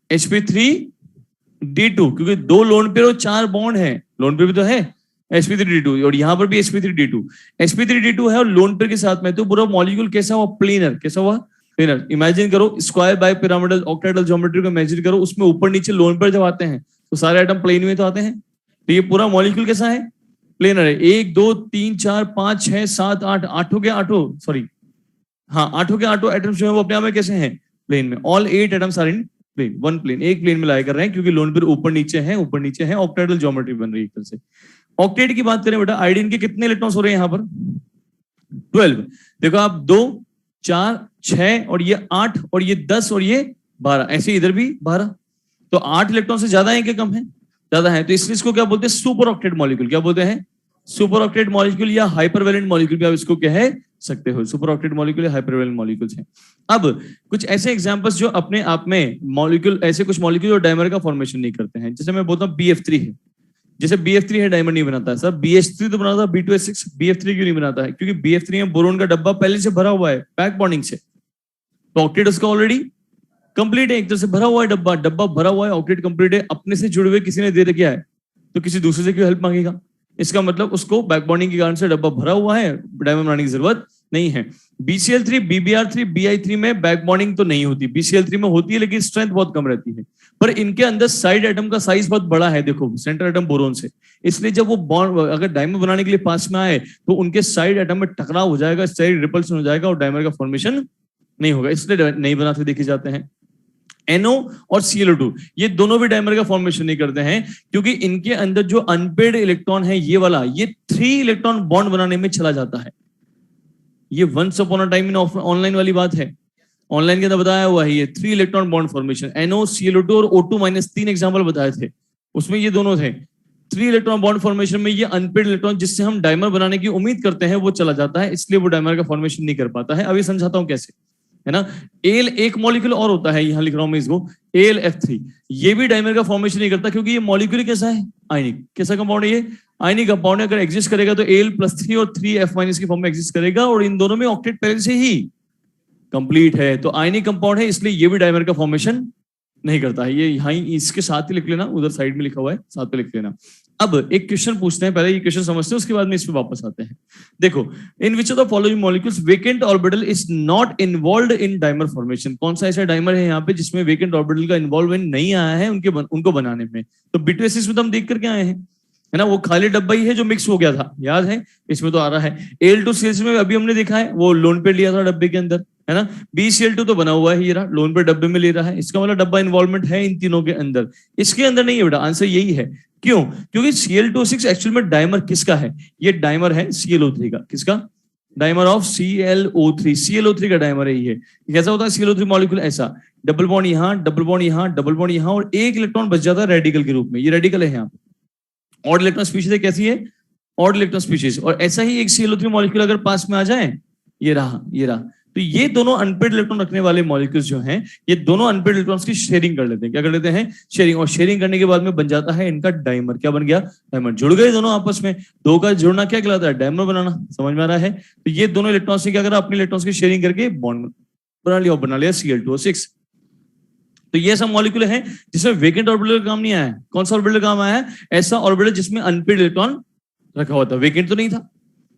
Speaker 1: sp3d2, क्योंकि 2 लोन पेयर और 4 बॉन्ड है। लोन पेयर भी तो है sp3d2, और यहाँ पर भी sp3d2। sp3d2 है और लोन पेयर के साथ में, तो पूरा मॉलिक्यूल कैसा हुआ? प्लेनर। कैसा हुआ? प्लेनर। इमेजिन करो square by pyramidal octahedral geometry को इमेजिन करो, उसमें ऊपर नीचे लोन पेयर जब आते हैं तो सारे एटम प्लेन में तो आते हैं। तो ये पूरा मॉलिक्यूल कैसा है? प्लेनर है। 1 2 3 4 5 6 7 8, आठों के आठों, सॉरी हाँ, आठों के आठों एटम्स जो है वो अपने आप में कैसे हैं? प्लेन में। All 8 atoms are in plane, one plane, एक प्लेन में लाया कर रहे हैं, क्योंकि लोन पेयर ऊपर नीचे है, ऊपर नीचे है, ऑक्टाहेड्रल ज्योमेट्री बन रही है एक तरह से। ऑक्टेट की बात करें बेटा, आयोडीन के कितने इलेक्ट्रॉन्स हो रहे हैं यहाँ पर? 12। देखो आप 2 4 6 और ये 8 और ये 10 और ये 12, ऐसे इधर भी 12। तो 8 इलेक्ट्रॉन से ज्यादा है कि कम है? ज्यादा है, तो इसलिए इसको क्या बोलते हैं, सुपर ऑक्टेट मॉलिक्यूल। क्या बोलते हैं, सुपर ऑक्टेट मॉलिक्यूल या हाइपरवेलेंट मॉलिक्यूल भी आप इसको कह सकते हो। सुपर ऑक्टेट मॉलिक्यूल या हाइपरवेलेंट मॉलिक्यूल्स हैं। अब कुछ ऐसे एग्जांपल्स जो अपने आप में मॉलिक्यूल, ऐसे कुछ मॉलिक्यूल जो डायमर का फॉर्मेशन नहीं करते हैं, जैसे मैं बोलता हूँ BF3 है, जैसे BF3 है डायमंड नहीं बनाता है सर, BH3 तो बनाता है, B2H6, BF3 क्यों नहीं बनाता है, क्योंकि BF3 में बोरोन का डब्बा पहले से भरा हुआ है बैक बॉन्डिंग से, तो ऑक्टेट उसका ऑलरेडी कंप्लीट है, एक तरह से भरा हुआ है डब्बा, डब्बा भरा हुआ है, ऑक्टेट कंप्लीट है, अपने से जुड़े हुए किसी ने दे दिया है तो किसी दूसरे से क्यों हेल्प मांगेगा, इसका मतलब उसको बैक बॉन्डिंग के कारण से डब्बा भरा हुआ है, डायमंड बनाने की जरूरत नहीं है। BCl3, BBr3, Bi3 में बैक बॉन्डिंग तो नहीं होती, BCl3 में होती है लेकिन स्ट्रेंथ बहुत कम रहती है, पर इनके अंदर साइड एटम का साइज बहुत बड़ा है, देखो सेंटर एटम बोरोन से, इसलिए जब वो बॉन्ड अगर डायमंड बनाने के लिए पास में आए तो उनके साइड एटम में टकराव हो जाएगा, साइड रिपल्शन हो जाएगा और डायमंड का फॉर्मेशन नहीं होगा, इसलिए नहीं बनाते देखे जाते हैं। NO और ClO2 ये दोनों भी डायमर का फॉर्मेशन नहीं करते हैं, क्योंकि इनके अंदर जो अनपेड इलेक्ट्रॉन है ये वाला, ये 3 इलेक्ट्रॉन बॉन्ड बनाने में चला जाता है। ये once upon a time in online वाली बात है, ऑनलाइन के अंदर बताया हुआ है, ये 3 electron bond formation, NO, ClO2 और O2- 3 एग्जाम्पल बताए थे, उसमें ये दोनों थे। 3 इलेक्ट्रॉन बॉन्ड फॉर्मेशन में ये अनपेड इलेक्ट्रॉन जिससे हम डायमर बनाने की उम्मीद करते हैं वो चला जाता है, इसलिए वो डायमर का फॉर्मेशन नहीं कर पाता है। अभी समझाता हूं कैसे, है ना। एल एक मॉलिक्यूल और होता है, यहां लिख रहा हूं मैं इसको, AlF3, ये भी डायमर का फॉर्मेशन नहीं करता, क्योंकि ये मॉलिक्यूल कैसा है, आयनिक, कैसा कंपाउंड है ये, आयनिक कंपाउंड है। अगर एग्जिस्ट करेगा तो Al+3 और 3F- की फॉर्म में एग्जिस्ट करेगा, और इन दोनों में ऑक्टेट पहले से ही कंप्लीट है, तो आयनिक कंपाउंड है, इसलिए ये भी डायमर का फॉर्मेशन नहीं करता है। ये यहाँ इसके साथ ही लिख लेना, उधर साइड में लिखा हुआ है, साथ पे लिख लेना। अब एक क्वेश्चन पूछते हैं, पहले ये क्वेश्चन समझते हैं, उसके बाद में इस पे वापस आते हैं। देखो, in which of the following molecules vacant orbital is not involved in dimer formation, कौन सा ऐसा डायमर है यहाँ पे जिसमें वेकेंट ऑर्बिटल का इन्वॉल्वमेंट नहीं आया है उनको बनाने में। तो B2H6 में तो हम देख करके आए हैं, है ना, वो खाली डब्बा ही है जो मिक्स हो गया था, याद है, इसमें तो आ रहा है। Al2CH में अभी हमने देखा है, वो लोन पे लिया था डब्बे के अंदर, है ना। BCl2 तो बना हुआ है, ये रहा लोन पे डब्बे में ले रहा है, इसका मतलब डब्बा इन्वॉल्वमेंट है इन तीनों के अंदर, इसके अंदर नहीं है बेटा, आंसर यही है। क्यों, क्योंकि Cl2O6 एक्चुअल में डायमर किसका है, ये डायमर है ClO3 का, किसका, डायमर ऑफ ClO3, ClO3 का डायमर है ये। कैसा होता है ClO3 मॉलिक्यूल, ऐसा डबल बॉन्ड यहाँ, डबल बॉन्ड यहाँ, डबल बॉन्ड यहाँ, और एक इलेक्ट्रॉन बच जाता है रेडिकल के रूप में, ये रेडिकल है यहाँ पे। ऑड इलेक्ट्रॉन स्पीशीज है, कैसी है, ऑड इलेक्ट्रॉन स्पीशीज, और ऐसा ही एक ClO3 मॉलिक्यूल अगर पास में आ जाए, ये रहा, ये रहा, तो ये दोनों अनपेड इलेक्ट्रॉन रखने वाले मॉलिक्यूल्स जो हैं, ये दोनों अनपेड इलेक्ट्रॉन्स की शेयरिंग कर लेते हैं, क्या कर लेते हैं, शेयरिंग, और शेयरिंग करने के बाद में बन जाता है इनका डायमर, क्या बन गया, डायमर, जुड़ गए दोनों आपस में, दो का जुड़ना क्या कहलाता है, डायमर बनाना, समझ में आ रहा है। तो ये दोनों इलेक्ट्रॉन्स ने क्या करा, अपने इलेक्ट्रॉन्स की शेयरिंग करके बॉन्ड बना लिया Cl2O6। तो ये सब मॉलिक्यूल है जिसमें वेकेंट ऑर्बिटल काम नहीं आया है। कौन सा ऑर्बिटल काम आया है, ऐसा ऑर्बिटल जिसमें अनपेड इलेक्ट्रॉन रखा हुआ था, वेकेंट तो नहीं था,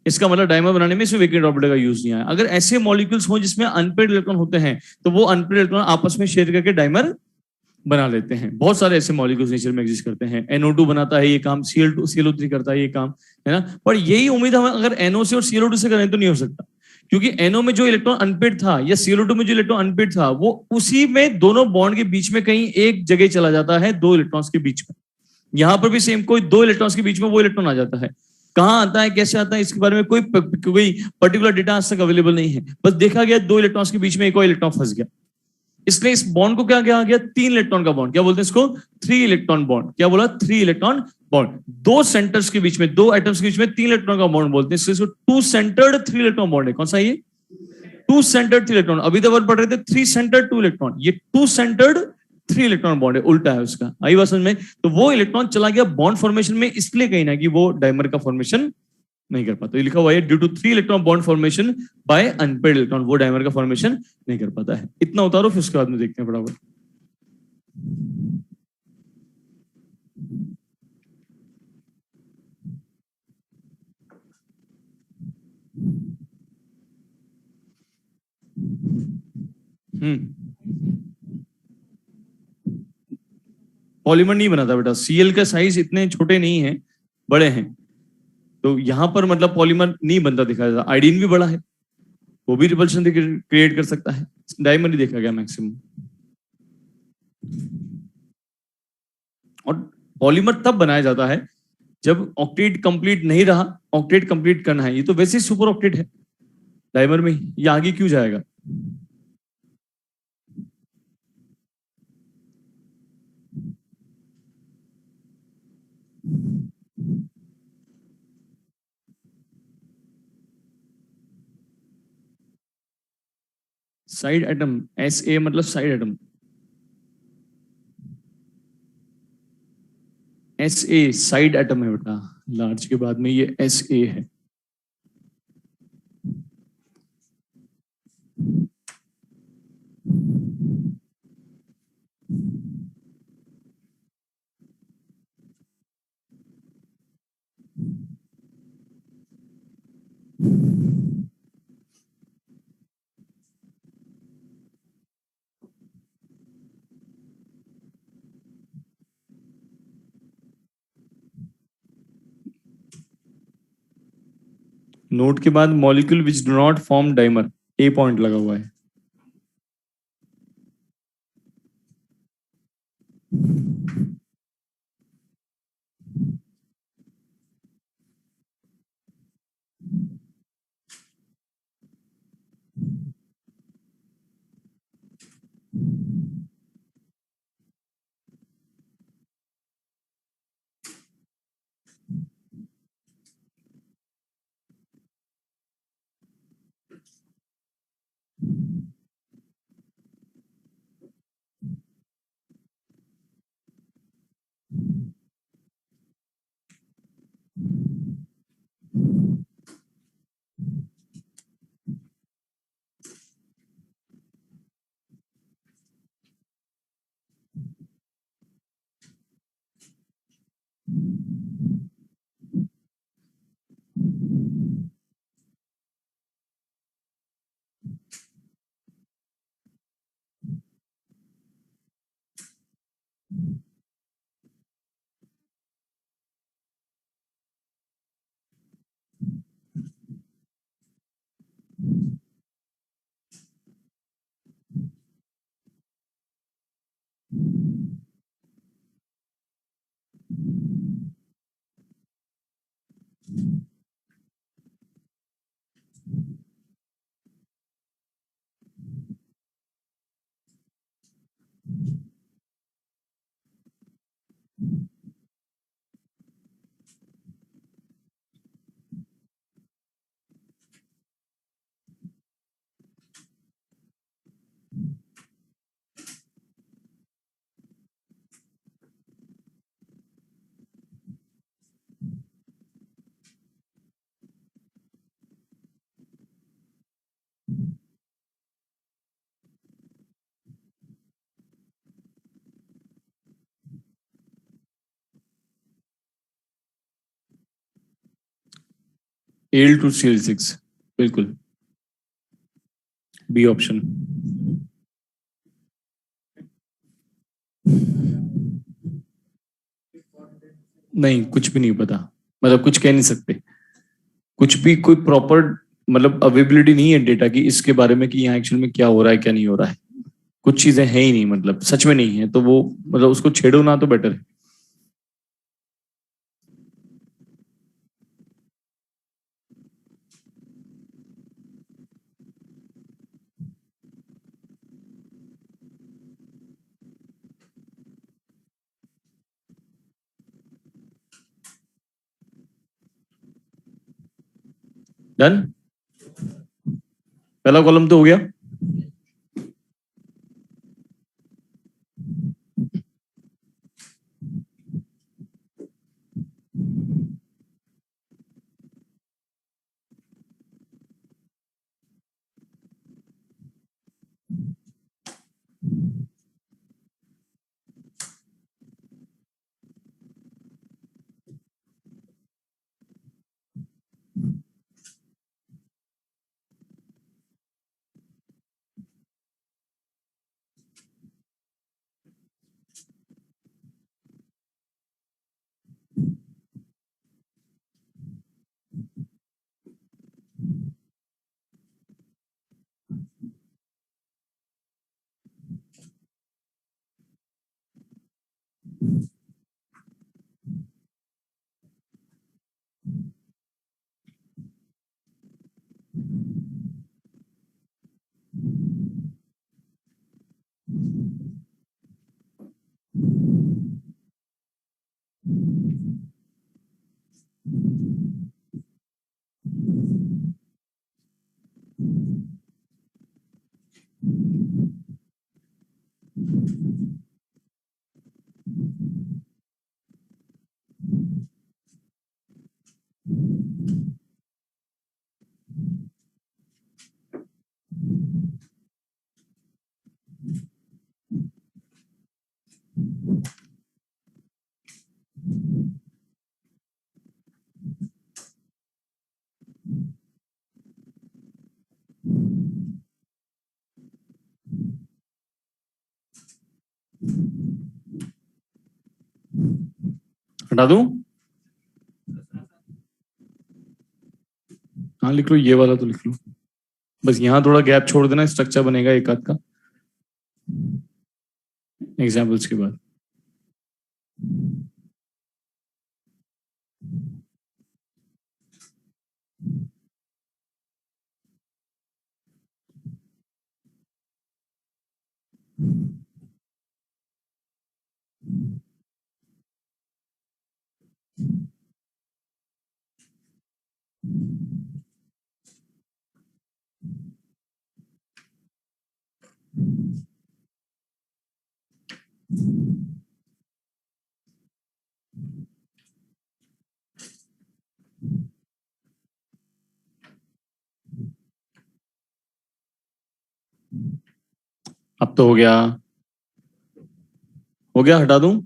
Speaker 1: इसका मतलब डायमर बनाने में इसमें वेकेंट ऑर्बिटल का यूज नहीं आया। अगर ऐसे मॉलिक्यूल्स हो जिसमें अनपेड इलेक्ट्रॉन होते हैं तो वो अनपेड इलेक्ट्रॉन आपस में शेयर करके डायमर बना लेते हैं। बहुत सारे ऐसे मॉलिक्यूल्स नेचर में एग्जिस्ट करते हैं, NO2 बनाता है ये काम, ClO3 करता है ये काम, है ना। पर यही उम्मीद हम अगर NO से और ClO2 से करें तो नहीं हो सकता, क्योंकि NO में जो इलेक्ट्रॉन अनपेड था या ClO2 में जो इलेक्ट्रॉन अनपेड था, वो उसी में दोनों बॉन्ड के बीच में कहीं एक जगह चला जाता है, दो इलेक्ट्रॉन्स के बीच में। यहां पर भी सेम, कोई दो इलेक्ट्रॉन्स के बीच में वो इलेक्ट्रॉन आ जाता है, कहां आता है, कैसे आता है, इसके बारे में कोई पर्टिकुलर डेटा आज तक अवेलेबल नहीं है, बस देखा गया दो इलेक्ट्रॉन्स के बीच में एक और इलेक्ट्रॉन फंस गया, इसलिए इस बॉन्ड को क्या कहा गया, 3 इलेक्ट्रॉन का बॉन्ड, क्या बोलते हैं इसको, 3 इलेक्ट्रॉन बॉन्ड, क्या बोला, 3 इलेक्ट्रॉन बॉन्ड, दो सेंटर्स के बीच में, दो एटम्स के बीच में 3 इलेक्ट्रॉन का बॉन्ड बोलते हैं, इसको 2 सेंटर्ड 3 इलेक्ट्रॉन बॉन्ड है। कौन सा ये, 2 सेंटर्ड 3 इलेक्ट्रॉन, अभी तक पढ़ रहे थे 3 सेंटर्ड 2 इलेक्ट्रॉन, ये 2 सेंटर्ड 3 इलेक्ट्रॉन बॉन्ड है, उल्टा है उसका, आई बात समझ में। तो वो इलेक्ट्रॉन चला गया बॉन्ड फॉर्मेशन में, इसलिए कहीं ना कि वो डायमर का फॉर्मेशन नहीं कर पाता, लिखा हुआ है due to 3 electron bond formation by unpaid electron, वो डायमर का फॉर्मेशन नहीं कर पाता है। इतना उतारो, फिर उसके बाद में देखते हैं फटाफट। पॉलीमर नहीं बनाता बेटा, Cl का साइज इतने छोटे नहीं है, बड़े हैं, तो यहां पर मतलब पॉलीमर नहीं बनता दिखाया जाता। आयोडीन भी बड़ा है, वो भी रिपल्शन क्रिएट कर सकता है, डायमर ही देखा गया मैक्सिमम। और पॉलीमर तब बनाया जाता है जब ऑक्टेट कंप्लीट नहीं रहा, ऑक्टेट कंप्लीट करना है, ये तो वैसे ही सुपर ऑक्टेट है डायमर में, ये आगे क्यों जाएगा। साइड एटम, एस ए मतलब side atom, S A side atom है बेटा, लार्ज के बाद में ये एस ए है। नोट के बाद molecule which do not form dimer, a point लगा हुआ है। L two C L six, बिल्कुल बी ऑप्शन। नहीं, कुछ भी नहीं पता, मतलब कुछ कह नहीं सकते, कुछ भी कोई प्रॉपर मतलब अवेलेबिलिटी नहीं है डेटा की इसके बारे में कि यहाँ एक्चुअल में क्या हो रहा है क्या नहीं हो रहा है। कुछ चीजें हैं ही नहीं, मतलब सच में नहीं है, तो वो मतलब उसको छेड़ो ना तो बेटर है। डन, पहला कॉलम तो हो गया। हटा दूं? हाँ लिख लो, ये वाला तो लिख लो, बस यहाँ थोड़ा गैप छोड़ देना, स्ट्रक्चर बनेगा एक आध का एग्जाम्पल्स के बाद। अब तो हो गया, हो गया, हटा दूं?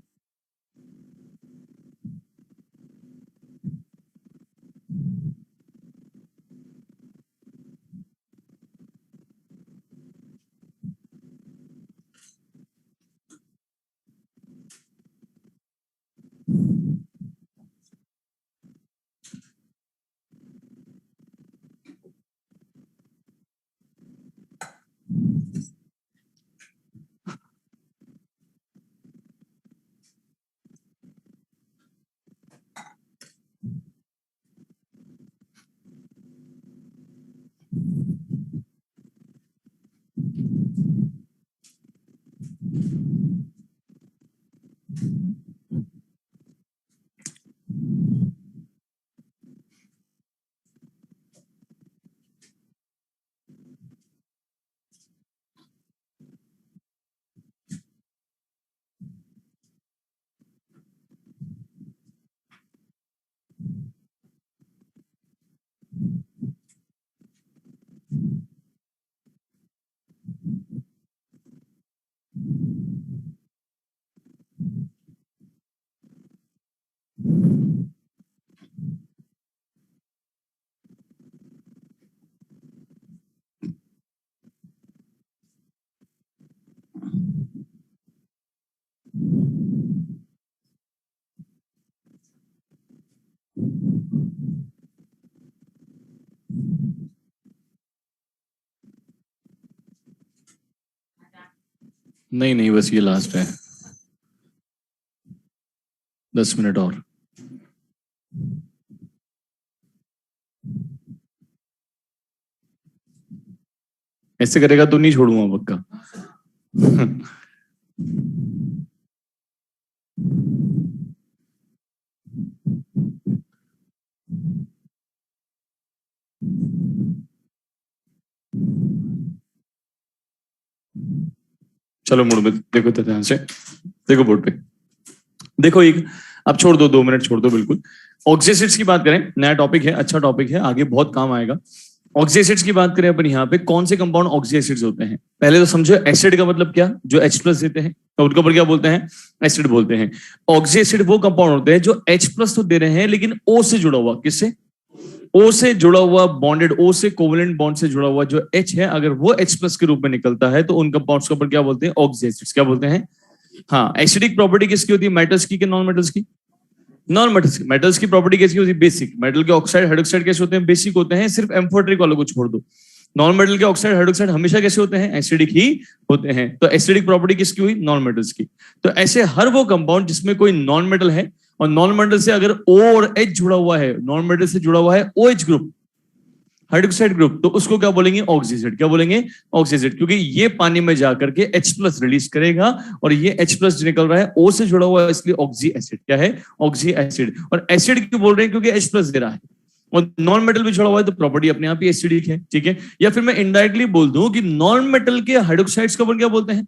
Speaker 1: नहीं नहीं, बस ये लास्ट है, 10 मिनट और। ऐसे करेगा तो नहीं छोड़ूंगा पक्का। चलो मुड़ में देखो तो ध्यान से, देखो बोर्ड पे देखो, एक अब छोड़ दो, 2 मिनट छोड़ दो बिल्कुल। ऑक्सीएसिड्स की बात करें, नया टॉपिक है, अच्छा टॉपिक है, आगे बहुत काम आएगा। ऑक्सीएसिड्स की बात करें अपन यहाँ पे, कौन से कंपाउंड ऑक्सीएसिड्स होते हैं? पहले तो समझो एसिड का मतलब क्या, जो H प्लस देते हैं, तो उनके ऊपर क्या बोलते हैं? एसिड बोलते हैं। ऑक्सीएसिड वो कंपाउंड होते हैं जो H प्लस तो दे रहे हैं लेकिन O से जुड़ा हुआ, किससे? O से जुड़ा हुआ, बॉन्डेड O से, कोवेलेंट बॉन्ड से जुड़ा हुआ जो H है, अगर वो H प्लस के रूप में निकलता है तो उन कंपाउंड्स के ऊपर क्या बोलते हैं? ऑक्सीएसिड्स। क्या बोलते हैं? हाँ, एसिडिक प्रॉपर्टी किसकी होती है? मेटल्स की कि नॉन मेटल्स की? नॉन मेटल्स की। मेटल्स की प्रॉपर्टी कैसी होती है? बेसिक। मेटल के ऑक्साइड हाइड्रोक्साइड कैसे होते हैं? बेसिक होते हैं, सिर्फ एम्फोटेरिक वालों को छोड़ दो। नॉन मेटल के ऑक्साइड हाइड्रोक्साइड हमेशा कैसे होते हैं? एसिडिक ही होते हैं। तो एसिडिक प्रॉपर्टी किसकी हुई? नॉन मेटल्स की। तो ऐसे हर वो कंपाउंड जिसमें कोई नॉन मेटल है और नॉन मेटल से अगर O और H जुड़ा हुआ है, नॉन मेटल से जुड़ा हुआ है OH ग्रुप, हाइड्रोक्साइड ग्रुप, तो उसको क्या बोलेंगे? ऑक्सीएसिड। क्या बोलेंगे? ऑक्सीएसिड। क्योंकि ये पानी में जाकर के H प्लस रिलीज करेगा और ये H प्लस निकल रहा है O से जुड़ा हुआ है, इसलिए ऑक्सी एसिड। क्या है? Oxy acid. और एसिड क्यों बोल रहे हैं? क्योंकि H प्लस दे रहा है और नॉन मेटल भी जुड़ा हुआ है, तो प्रॉपर्टी अपने आप ही एसिडिक है। ठीक है, या फिर मैं इनडायरेक्टली बोल दूं कि नॉन मेटल के हाइड्रोक्साइड्स को क्या बोलते हैं?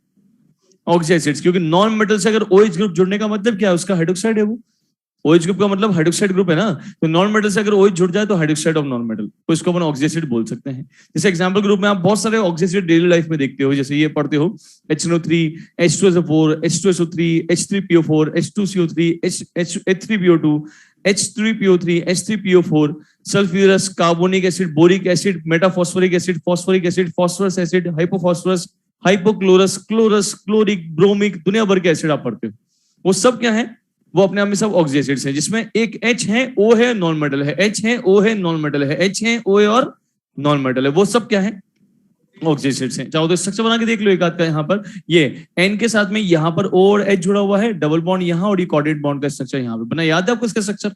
Speaker 1: Oxy acids. क्योंकि नॉन मेटल से अगर OH ग्रुप जुड़ने का मतलब क्या है? उसका हाइड्रोक्साइड है वो। OH ग्रुप का मतलब हाइड्रोक्साइड ग्रुप है ना, तो नॉन मेटल से अगर OH जुड़ जाए तो हाइड्रोक्साइड ऑफ नॉन मेटल, तो इसको अपन ऑक्सीएसिड बोल सकते हैं। जैसे एग्जांपल के रूप में आप बहुत सारे ऑक्सीएसिड डेली लाइफ में देखते हो, जैसे ये पढ़ते हो HNO3, H2SO4, H2SO3, H3PO4, H2CO3, H3PO2, H3PO3, H3PO4, sulphurous, carbonic acid, boric acid, metaphosphoric acid, phosphoric acid, phosphorous acid, hypophosphorous, hypochlorous, chlorous, chloric, bromic, दुनिया भर के एसिड आप पढ़ते हो। वो सब क्या है? वो अपने आप में सब ऑक्सी एसिड्स हैं, जिसमें एक H है, O है, नॉन मेटल है, H है, O है, नॉन मेटल है, H है, O है और नॉन मेटल है। वो सब क्या है? ऑक्सी एसिड्स हैं। चाहो तो स्ट्रक्चर बना के देख लो एक आध का। यहाँ पर ये N के साथ में यहाँ पर O और H जुड़ा हुआ है, डबल बॉन्ड यहाँ और ये कॉर्डेट बॉन्ड का स्ट्रक्चर यहाँ पे बना। याद है आपको इसका स्ट्रक्चर?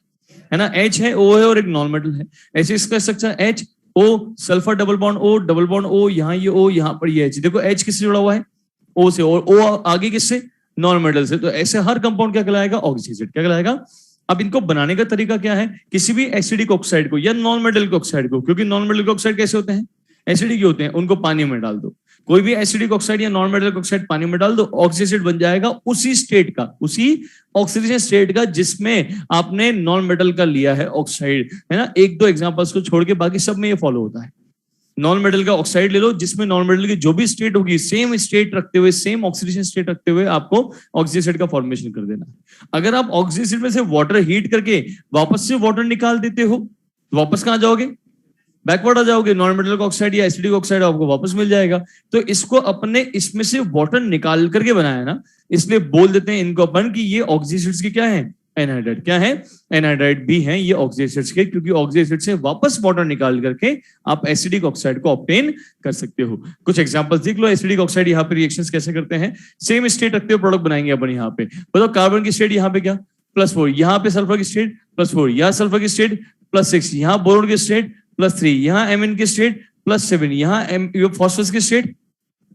Speaker 1: है ना, H है, O है और एक नॉन मेटल है। ऐसे इसका structure H O sulphur double bond O, यहाँ ये O, यहाँ पर ये H। देखो H किससे जुड़ा हुआ है? O से, और O आगे किससे? नॉन मेटल से। तो ऐसे हर कंपाउंड क्या कहलाएगा? Oxy acid. क्या कहलाएगा? अब इनको बनाने का तरीका क्या है? किसी भी एसिडिक ऑक्साइड को या नॉन मेटल ऑक्साइड को, क्योंकि नॉन मेटल ऑक्साइड कैसे होते हैं? एसिडिक होते हैं, उनको पानी में डाल दो। कोई भी एसिडिक ऑक्साइड या नॉन मेटल ऑक्साइड पानी में डाल दो, ऑक्सी एसिड बन जाएगा उसी स्टेट का, उसी ऑक्सीजन स्टेट का जिसमें आपने नॉन मेटल का लिया है ऑक्साइड, है ना। एक दो एग्जांपल्स को छोड़ के बाकी सब में ये फॉलो होता है। नॉन मेटल का ऑक्साइड ले लो, जिसमें नॉन मेटल की जो भी स्टेट होगी सेम स्टेट रखते हुए, सेम ऑक्सीडेशन स्टेट रखते हुए आपको ऑक्सी एसिड का फॉर्मेशन कर देना है। अगर आप ऑक्सी एसिड में से वाटर हीट करके वापस से वाटर निकाल देते हो, तो वापस कहां जाओगे? बैकवर्ड आ जाओगे। नॉन मेटल ऑक्साइड या एसिडिक ऑक्साइड आपको वापस मिल जाएगा। तो इसको अपने इसमें से वाटर निकाल करके बनाया ना, इसलिए बोल देते हैं इनको अपन कि ये ऑक्सी एसिड्स की क्या है? एनहाइड्राइड। क्या है? एनहाइड्राइड भी हैं ये ऑक्सी एसिड्स के, क्योंकि ऑक्सी एसिड से वापस वाटर निकाल करके आप एसिडिक ऑक्साइड को ऑब्टेन कर सकते हो। कुछ एग्जांपल्स देख लो। एसिडिक ऑक्साइड यहाँ पे रिएक्शंस कैसे करते हैं? सेम स्टेट रखते हुए प्रोडक्ट बनाएंगे अपन। यहाँ पे बताओ, कार्बन की स्टेट यहाँ पे क्या? +4। यहाँ पे सल्फर की स्टेट +4, यहाँ सल्फर की स्टेट +6, यहाँ बोरोन की स्टेट +3, यहाँ एमएन की स्टेट +7, यहाँ फॉस्फोरस की स्टेट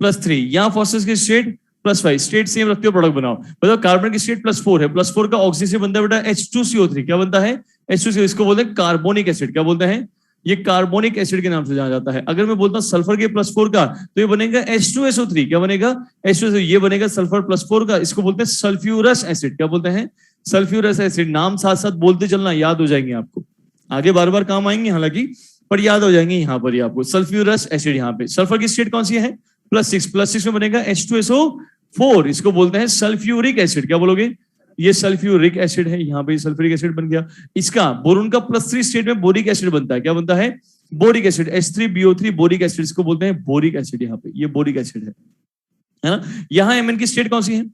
Speaker 1: +3, यहाँ फॉस्फोरस की स्टेट +5। स्टेट सेम रखते हो, प्रोडक्ट बनाओ। बताओ, कार्बन की स्टेट +4 है, +4 का ऑक्सी से बनता है बेटा H2CO3। क्या बनता है? H2CO। इसको बोलते हैं कार्बोनिक एसिड। क्या बोलते हैं? ये कार्बोनिक एसिड के नाम से जाना जाता है। अगर मैं बोलता हूँ सल्फर के +4 का, तो ये बनेगा H2SO3। क्या बनेगा? H2SO। ये बनेगा सल्फर +4 का, इसको बोलते हैं सल्फ्यूरस एसिड। क्या बोलते हैं? Sulphurous acid. नाम साथ साथ बोलते चलना, याद हो जाएंगे आपको। आगे बार बार काम आएंगे हालांकि, पर याद हो जाएंगे। यहाँ पर ही आपको सल्फ्यूरस एसिड। यहाँ पे सल्फर की स्टेट कौन सी है? +6 में बनेगा H2SO4। इसको बोलते हैं सल्फ्यूरिक एसिड। क्या बोलोगे? ये सल्फ्यूरिक एसिड है। यहाँ पे सल्फ्यूरिक एसिड बन गया। इसका बोरोन का +3 स्टेट में बोरिक एसिड बनता है। क्या बनता है? Boric acid. H3BO3 boric acid, इसको बोलते हैं बोरिक एसिड। यहाँ पे ये बोरिक एसिड है ना। यहाँ Mn की स्टेट कौन सी है?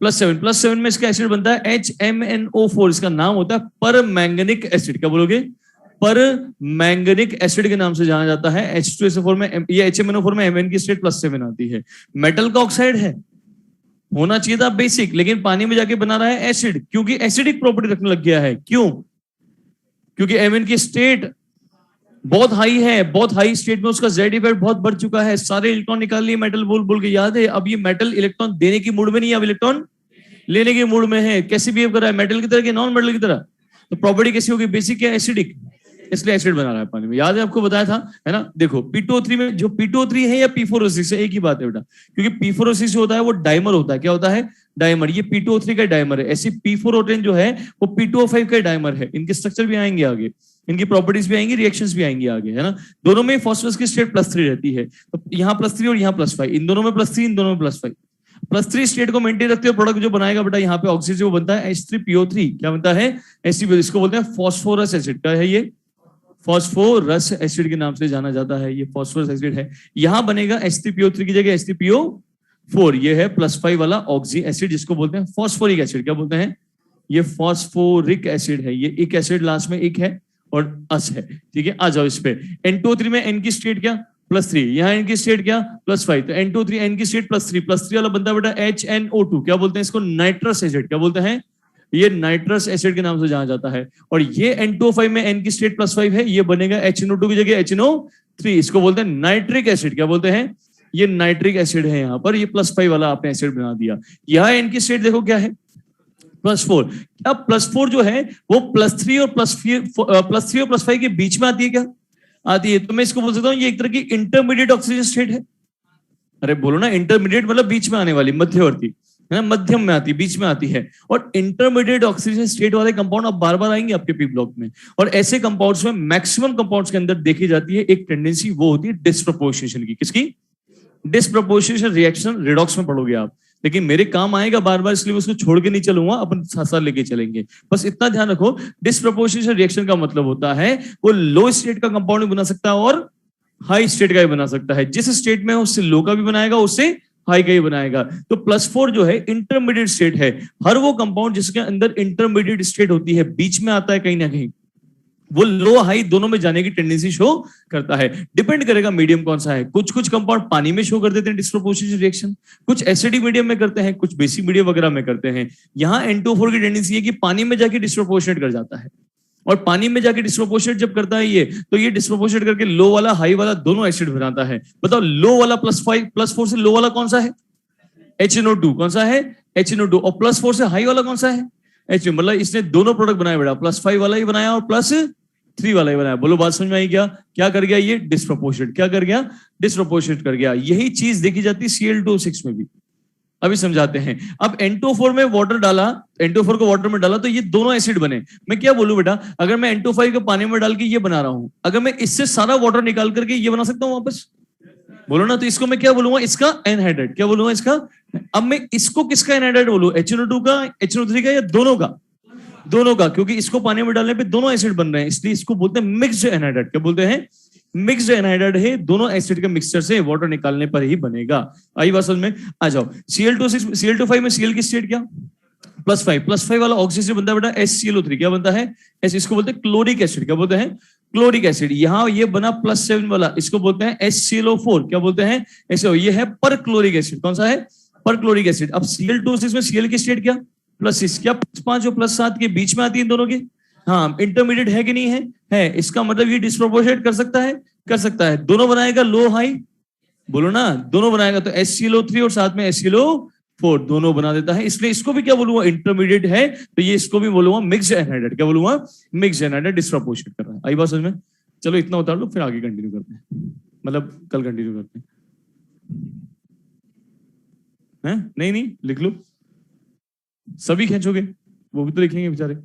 Speaker 1: +7 में इसका एसिड बनता है HMNO4। इसका नाम होता है परमैंगनिक एसिड। क्या बोलोगे? पर मैंगनिक एसिड के नाम से जाना जाता है। H2SO4 में ये HMNO4 में Mn की स्टेट +7 आती है। मेटल का ऑक्साइड है, होना चाहिए था बेसिक, लेकिन पानी में जाके बना रहा है एसिड, क्योंकि एसिडिक प्रॉपर्टी रखने लग गया है। क्यों? क्योंकि Mn की स्टेट बहुत हाई है, बहुत हाई स्टेट में उसका Z इफेक्ट बहुत बढ़ चुका है। सारे इलेक्ट्रॉन निकाल लिए मेटल बोल बोल के, याद है। अब ये मेटल इलेक्ट्रॉन देने की मूड में नहीं है, अब इलेक्ट्रॉन लेने की मूड में है। कैसे बिहेव कर रहा है? मेटल की तरह कि नॉन मेटल की तरह? तो प्रॉपर्टी कैसी होगी? बेसिक या एसिडिक? इसलिए एसिड बना रहा है पानी में। याद है, आपको बताया था, है ना। देखो P2O3 में जो P2O3 है या P4O6 है, एक ही बात है बेटा, क्योंकि P4O6 होता है वो डाइमर होता है। क्या होता है? डाइमर। ये P2O3 का डाइमर है। ऐसे P4O10 जो है वो P2O5 का डाइमर है। इनके स्ट्रक्चर भी आएंगे आगे, इनकी प्रॉपर्टीज भी आएंगी, रिएक्शंस भी आएंगी आगे, है ना। दोनों में फॉस्फोरस की स्टेट +3 रहती है, तो यहाँ +3 और यहाँ +5, इन दोनों में +3, इन दोनों में +5। +3 स्टेट को मेंटेन रखते हुए प्रोडक्ट जो बनाएगा बेटा यहाँ पे ऑक्सीजन, वो बनता है H3PO3। क्या बनता है? H3PO। इसको बोलते हैं फॉस्फोरस एसिड। क्या है ये? फॉस्फोरस एसिड के नाम से जाना जाता है। ये फॉस्फोरस एसिड है। यहां बनेगा H3PO3 की जगह H3PO4। ये है +5 वाला ऑक्सी एसिड, जिसको बोलते हैं फॉस्फोरिक एसिड। क्या बोलते हैं? ये फॉस्फोरिक एसिड है। ये एक एसिड लास्ट में एक है और अस है, ठीक है। आ जाओ इस पे। N2O3 में N की स्टेट क्या? +3। यहाँ N की स्टेट क्या? +5। तो N2O3 N की स्टेट +3 वाला बनता है बेटा HNO2। क्या बोलते हैं इसको? Nitrous acid. क्या बोलते हैं? ये नाइट्रस एसिड के नाम से जाना जाता है। और ये N2O5 में N की स्टेट +5 है, ये बनेगा HNO2 की जगह HNO3। इसको बोलते हैं नाइट्रिक एसिड। क्या बोलते हैं? ये नाइट्रिक एसिड है। यहाँ पर ये +5 वाला आपने एसिड बना दिया। यहाँ N की स्टेट देखो क्या है? +4। अब +4 जो है वो +3 और +5 के बीच में आती है। क्या आती है? तो मैं इसको बोल सकता हूँ ये एक तरह की इंटरमीडिएट ऑक्सीजन स्टेट है। अरे बोलो ना, इंटरमीडिएट मतलब बीच में आने वाली, मध्यवर्ती, है ना। मध्यम में आती, बीच में आती है। और इंटरमीडिएट ऑक्सीजन स्टेट वाले कंपाउंड अब बार बार आएंगे आपके पी ब्लॉक में। और ऐसे कंपाउंड्स में मैक्सिमम कंपाउंड्स के अंदर देखी जाती है एक टेंडेंसी, वो होती है डिस्प्रपोर्शनेशन की। किसकी? डिस्प्रपोर्शनेशन रिएक्शन रिडॉक्स में पढ़ोगे आप, लेकिन मेरे काम आएगा बार बार, इसलिए उसको छोड़ के नहीं चलूंगा, अपन साथ साथ लेके चलेंगे। बस इतना ध्यान रखो, डिस्प्रपोर्शनेशन रिएक्शन का मतलब होता है वो लो स्टेट का कंपाउंड भी बना सकता है और हाई स्टेट का भी बना सकता है। जिस स्टेट में उससे लो का भी बनाएगा, उससे हाई का ही बनाएगा। तो +4 जो है इंटरमीडिएट स्टेट है। हर वो कंपाउंड जिसके अंदर इंटरमीडिएट स्टेट होती है, बीच में आता है कहीं ना कहीं, वो लो हाई दोनों में जाने की टेंडेंसी शो करता है। डिपेंड करेगा मीडियम कौन सा है। कुछ कुछ कंपाउंड पानी में शो कर देते हैं डिस्प्रोपोर्शनेट रिएक्शन, कुछ एसिडिक मीडियम में करते हैं, कुछ बेसिक मीडियम वगैरह में करते हैं। यहाँ N2O4 की टेंडेंसी है कि पानी में जाके डिस्प्रोपोर्शनेट कर जाता है, और पानी में जाके डिस्प्रोपोर्शनेट जब करता है ये, तो ये डिस्प्रोपोर्शनेट करके लो वाला हाई वाला दोनों एसिड बनाता है। बताओ लो वाला +4 से लो वाला कौन सा है? HNO2। कौन सा है? HNO2। और +4 से हाई वाला कौन सा है? HNO। मतलब इसने दोनों प्रोडक्ट बनाए बेटा, +5 वाला ही बनाया और +3 वाला ही बनाया। बोलो बात समझ में आई क्या? क्या कर गया ये? डिस्प्रोपोर्शनेट। क्या कर गया? डिस्प्रोपोर्शनेट कर गया। यही चीज देखी जाती है Cl2O6 में भी। अभी समझाते हैं। अब N2O4 में वाटर डाला, N2O4 को वाटर में डाला तो ये दोनों एसिड बने। मैं क्या बोलूं बेटा, अगर मैं N2O5 को पानी में डाल के ये बना रहा हूं, अगर मैं इससे सारा वाटर निकाल करके ये बना सकता हूं वापस? बोलो ना। तो इसको मैं क्या बोलूंगा? इसका एनहाइड्रेट। क्या बोलूंगा इसका? अब मैं इसको किसका एनहाइड्रेट बोलूं? HNO2 का, HNO3 का, या दोनों का? दोनों का, क्योंकि इसको पानी में डालने पे दोनों एसिड बन रहे हैं, इसलिए इसको बोलते हैं मिक्स्ड एनहाइड्रेट। क्या बोलते हैं? मिक्स्ड एनहाइड्रेट है, दोनों एसिड के मिक्सचर से वाटर निकालने पर ही बनेगा। आई बात समझ में? आ जाओ। Cl2 में Cl की स्टेट क्या? +5 वाला ऑक्सीजन बनता है बेटा HClO3। क्या बनता है? एस, इसको बोलते हैं क्लोरिक एसिड। क्या बोलते हैं? Chloric acid. यहां ये बना +7 वाला, इसको बोलते हैं HClO4। क्या बोलते हैं? ऐसे ये है पर क्लोरिक एसिड। कौन सा है? पर क्लोरिक एसिड। अब Cl2 में Cl की स्टेट क्या? +6। क्या +5 और +7 के बीच में आती है दोनों की? हाँ, इंटरमीडिएट है कि नहीं है? है। इसका मतलब ये डिस्प्रोपोर्शनेट कर सकता है? कर सकता है। दोनों बनाएगा लो हाई। बोलो ना। दोनों बनाएगा तो HClO3 और साथ में HClO4 दोनों बना देता है। इसलिए इसको भी क्या बोलूंगा? इंटरमीडिएट है, तो ये इसको भी बोलूंगा मिक्स्ड एनहाइड्रेट। क्या बोलूंगा? मिक्स्ड एनहाइड्रेट डिस्प्रोपोर्शनेट कर रहा है। आई बात समझ में? चलो इतना उतार लो, फिर आगे कंटिन्यू करते हैं, मतलब कल कंटिन्यू करते हैं। हैं? नहीं नहीं, लिख लो। सभी खींचोगे? वो भी तो लिखेंगे बेचारे।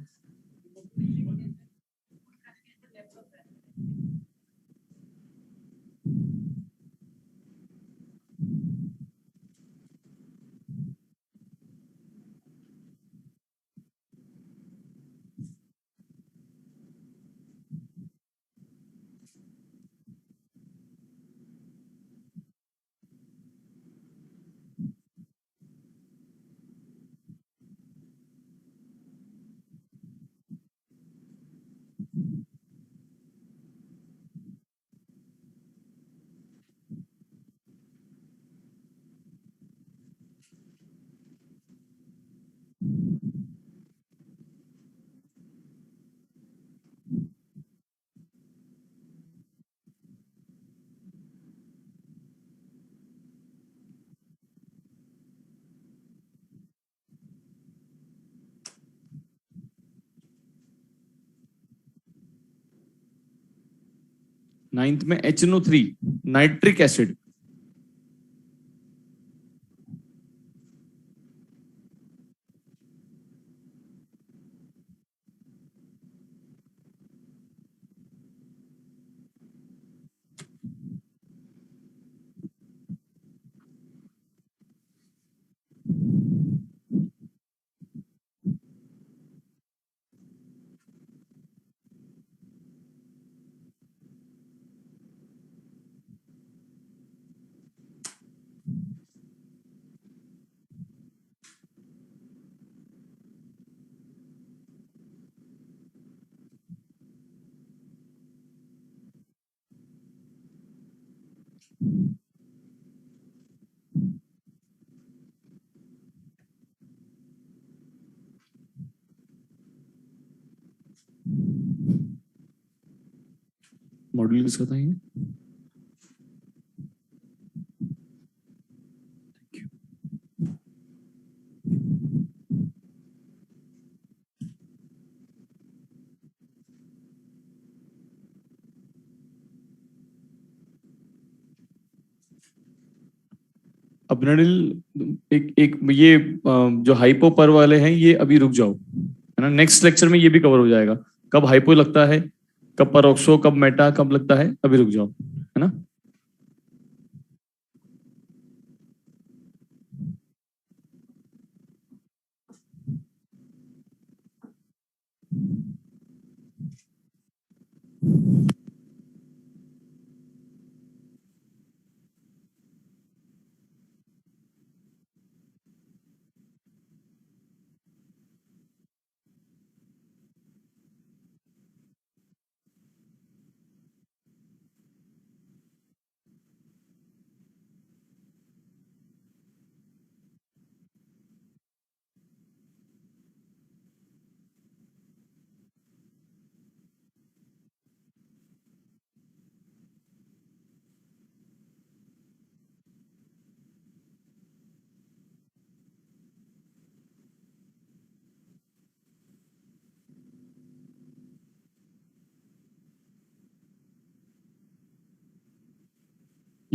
Speaker 1: 9th में HNO3 नाइट्रिक एसिड। मॉड्यूल किसका था ये? अपनेडिल एक एक ये जो हाइपो पर वाले हैं, ये अभी रुक जाओ, है ना। नेक्स्ट लेक्चर में ये भी कवर हो जाएगा। कब हाइपो लगता है, कब परोक्सो, कब मेटा, कब लगता है, अभी रुक जाओ, है ना।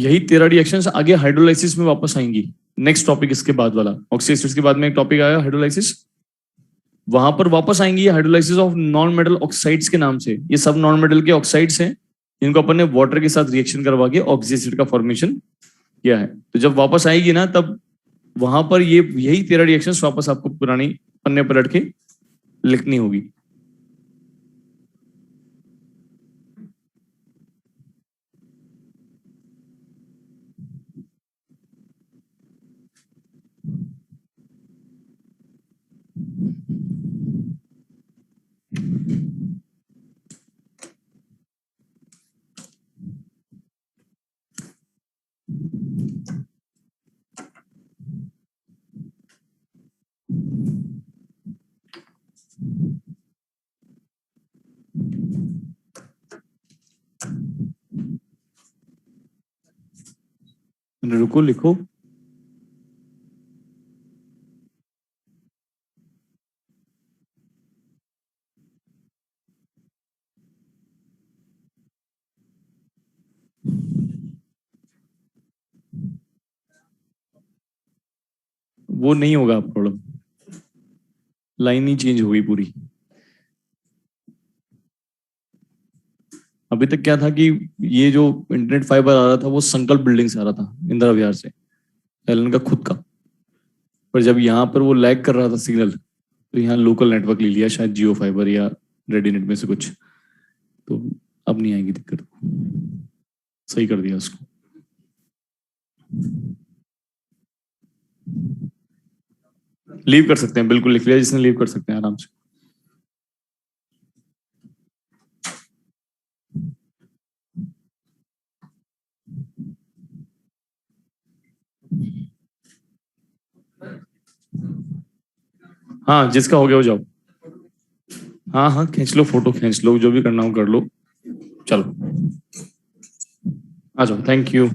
Speaker 1: यही 13 रिएक्शंस आगे हाइड्रोलाइसिस में वापस आएंगी। नेक्स्ट टॉपिक इसके बाद वाला, ऑक्सीडेशन के बाद में एक टॉपिक आया हाइड्रोलाइसिस, वहां पर वापस आएंगी hydrolysis of non metal oxides के नाम से। ये सब नॉन मेटल के ऑक्साइड्स हैं जिनको अपन ने वाटर के साथ रिएक्शन करवा के ऑक्सीडेशन का फॉर्मेशन किया है। तो जब वापस आएगी ना, तब वहां पर ये यही 13 रिएक्शंस वापस आपको पुरानी पन्ने पलट के लिखनी होगी। रुको, लिखो। वो नहीं होगा प्रॉब्लम, लाइन ही चेंज हो गई पूरी। अभी तक क्या था कि ये जो इंटरनेट फाइबर आ रहा था वो संकल्प बिल्डिंग से आ रहा था, इंदिरा विहार से, एलन का खुद का। पर जब यहाँ पर वो लैग कर रहा था सिग्नल, तो यहाँ लोकल नेटवर्क ले लिया, शायद जियो फाइबर या रेडिनेट में से कुछ। तो अब नहीं आएगी दिक्कत, सही कर दिया उसको। लीव कर सकते हैं, बिल्कुल लिख लिया जिसने, लीव कर सकते हैं आराम से। हाँ, जिसका हो गया हो जाओ। हाँ हाँ, खींच लो, फोटो खींच लो, जो भी करना हो कर लो। चलो आ जाओ, थैंक यू।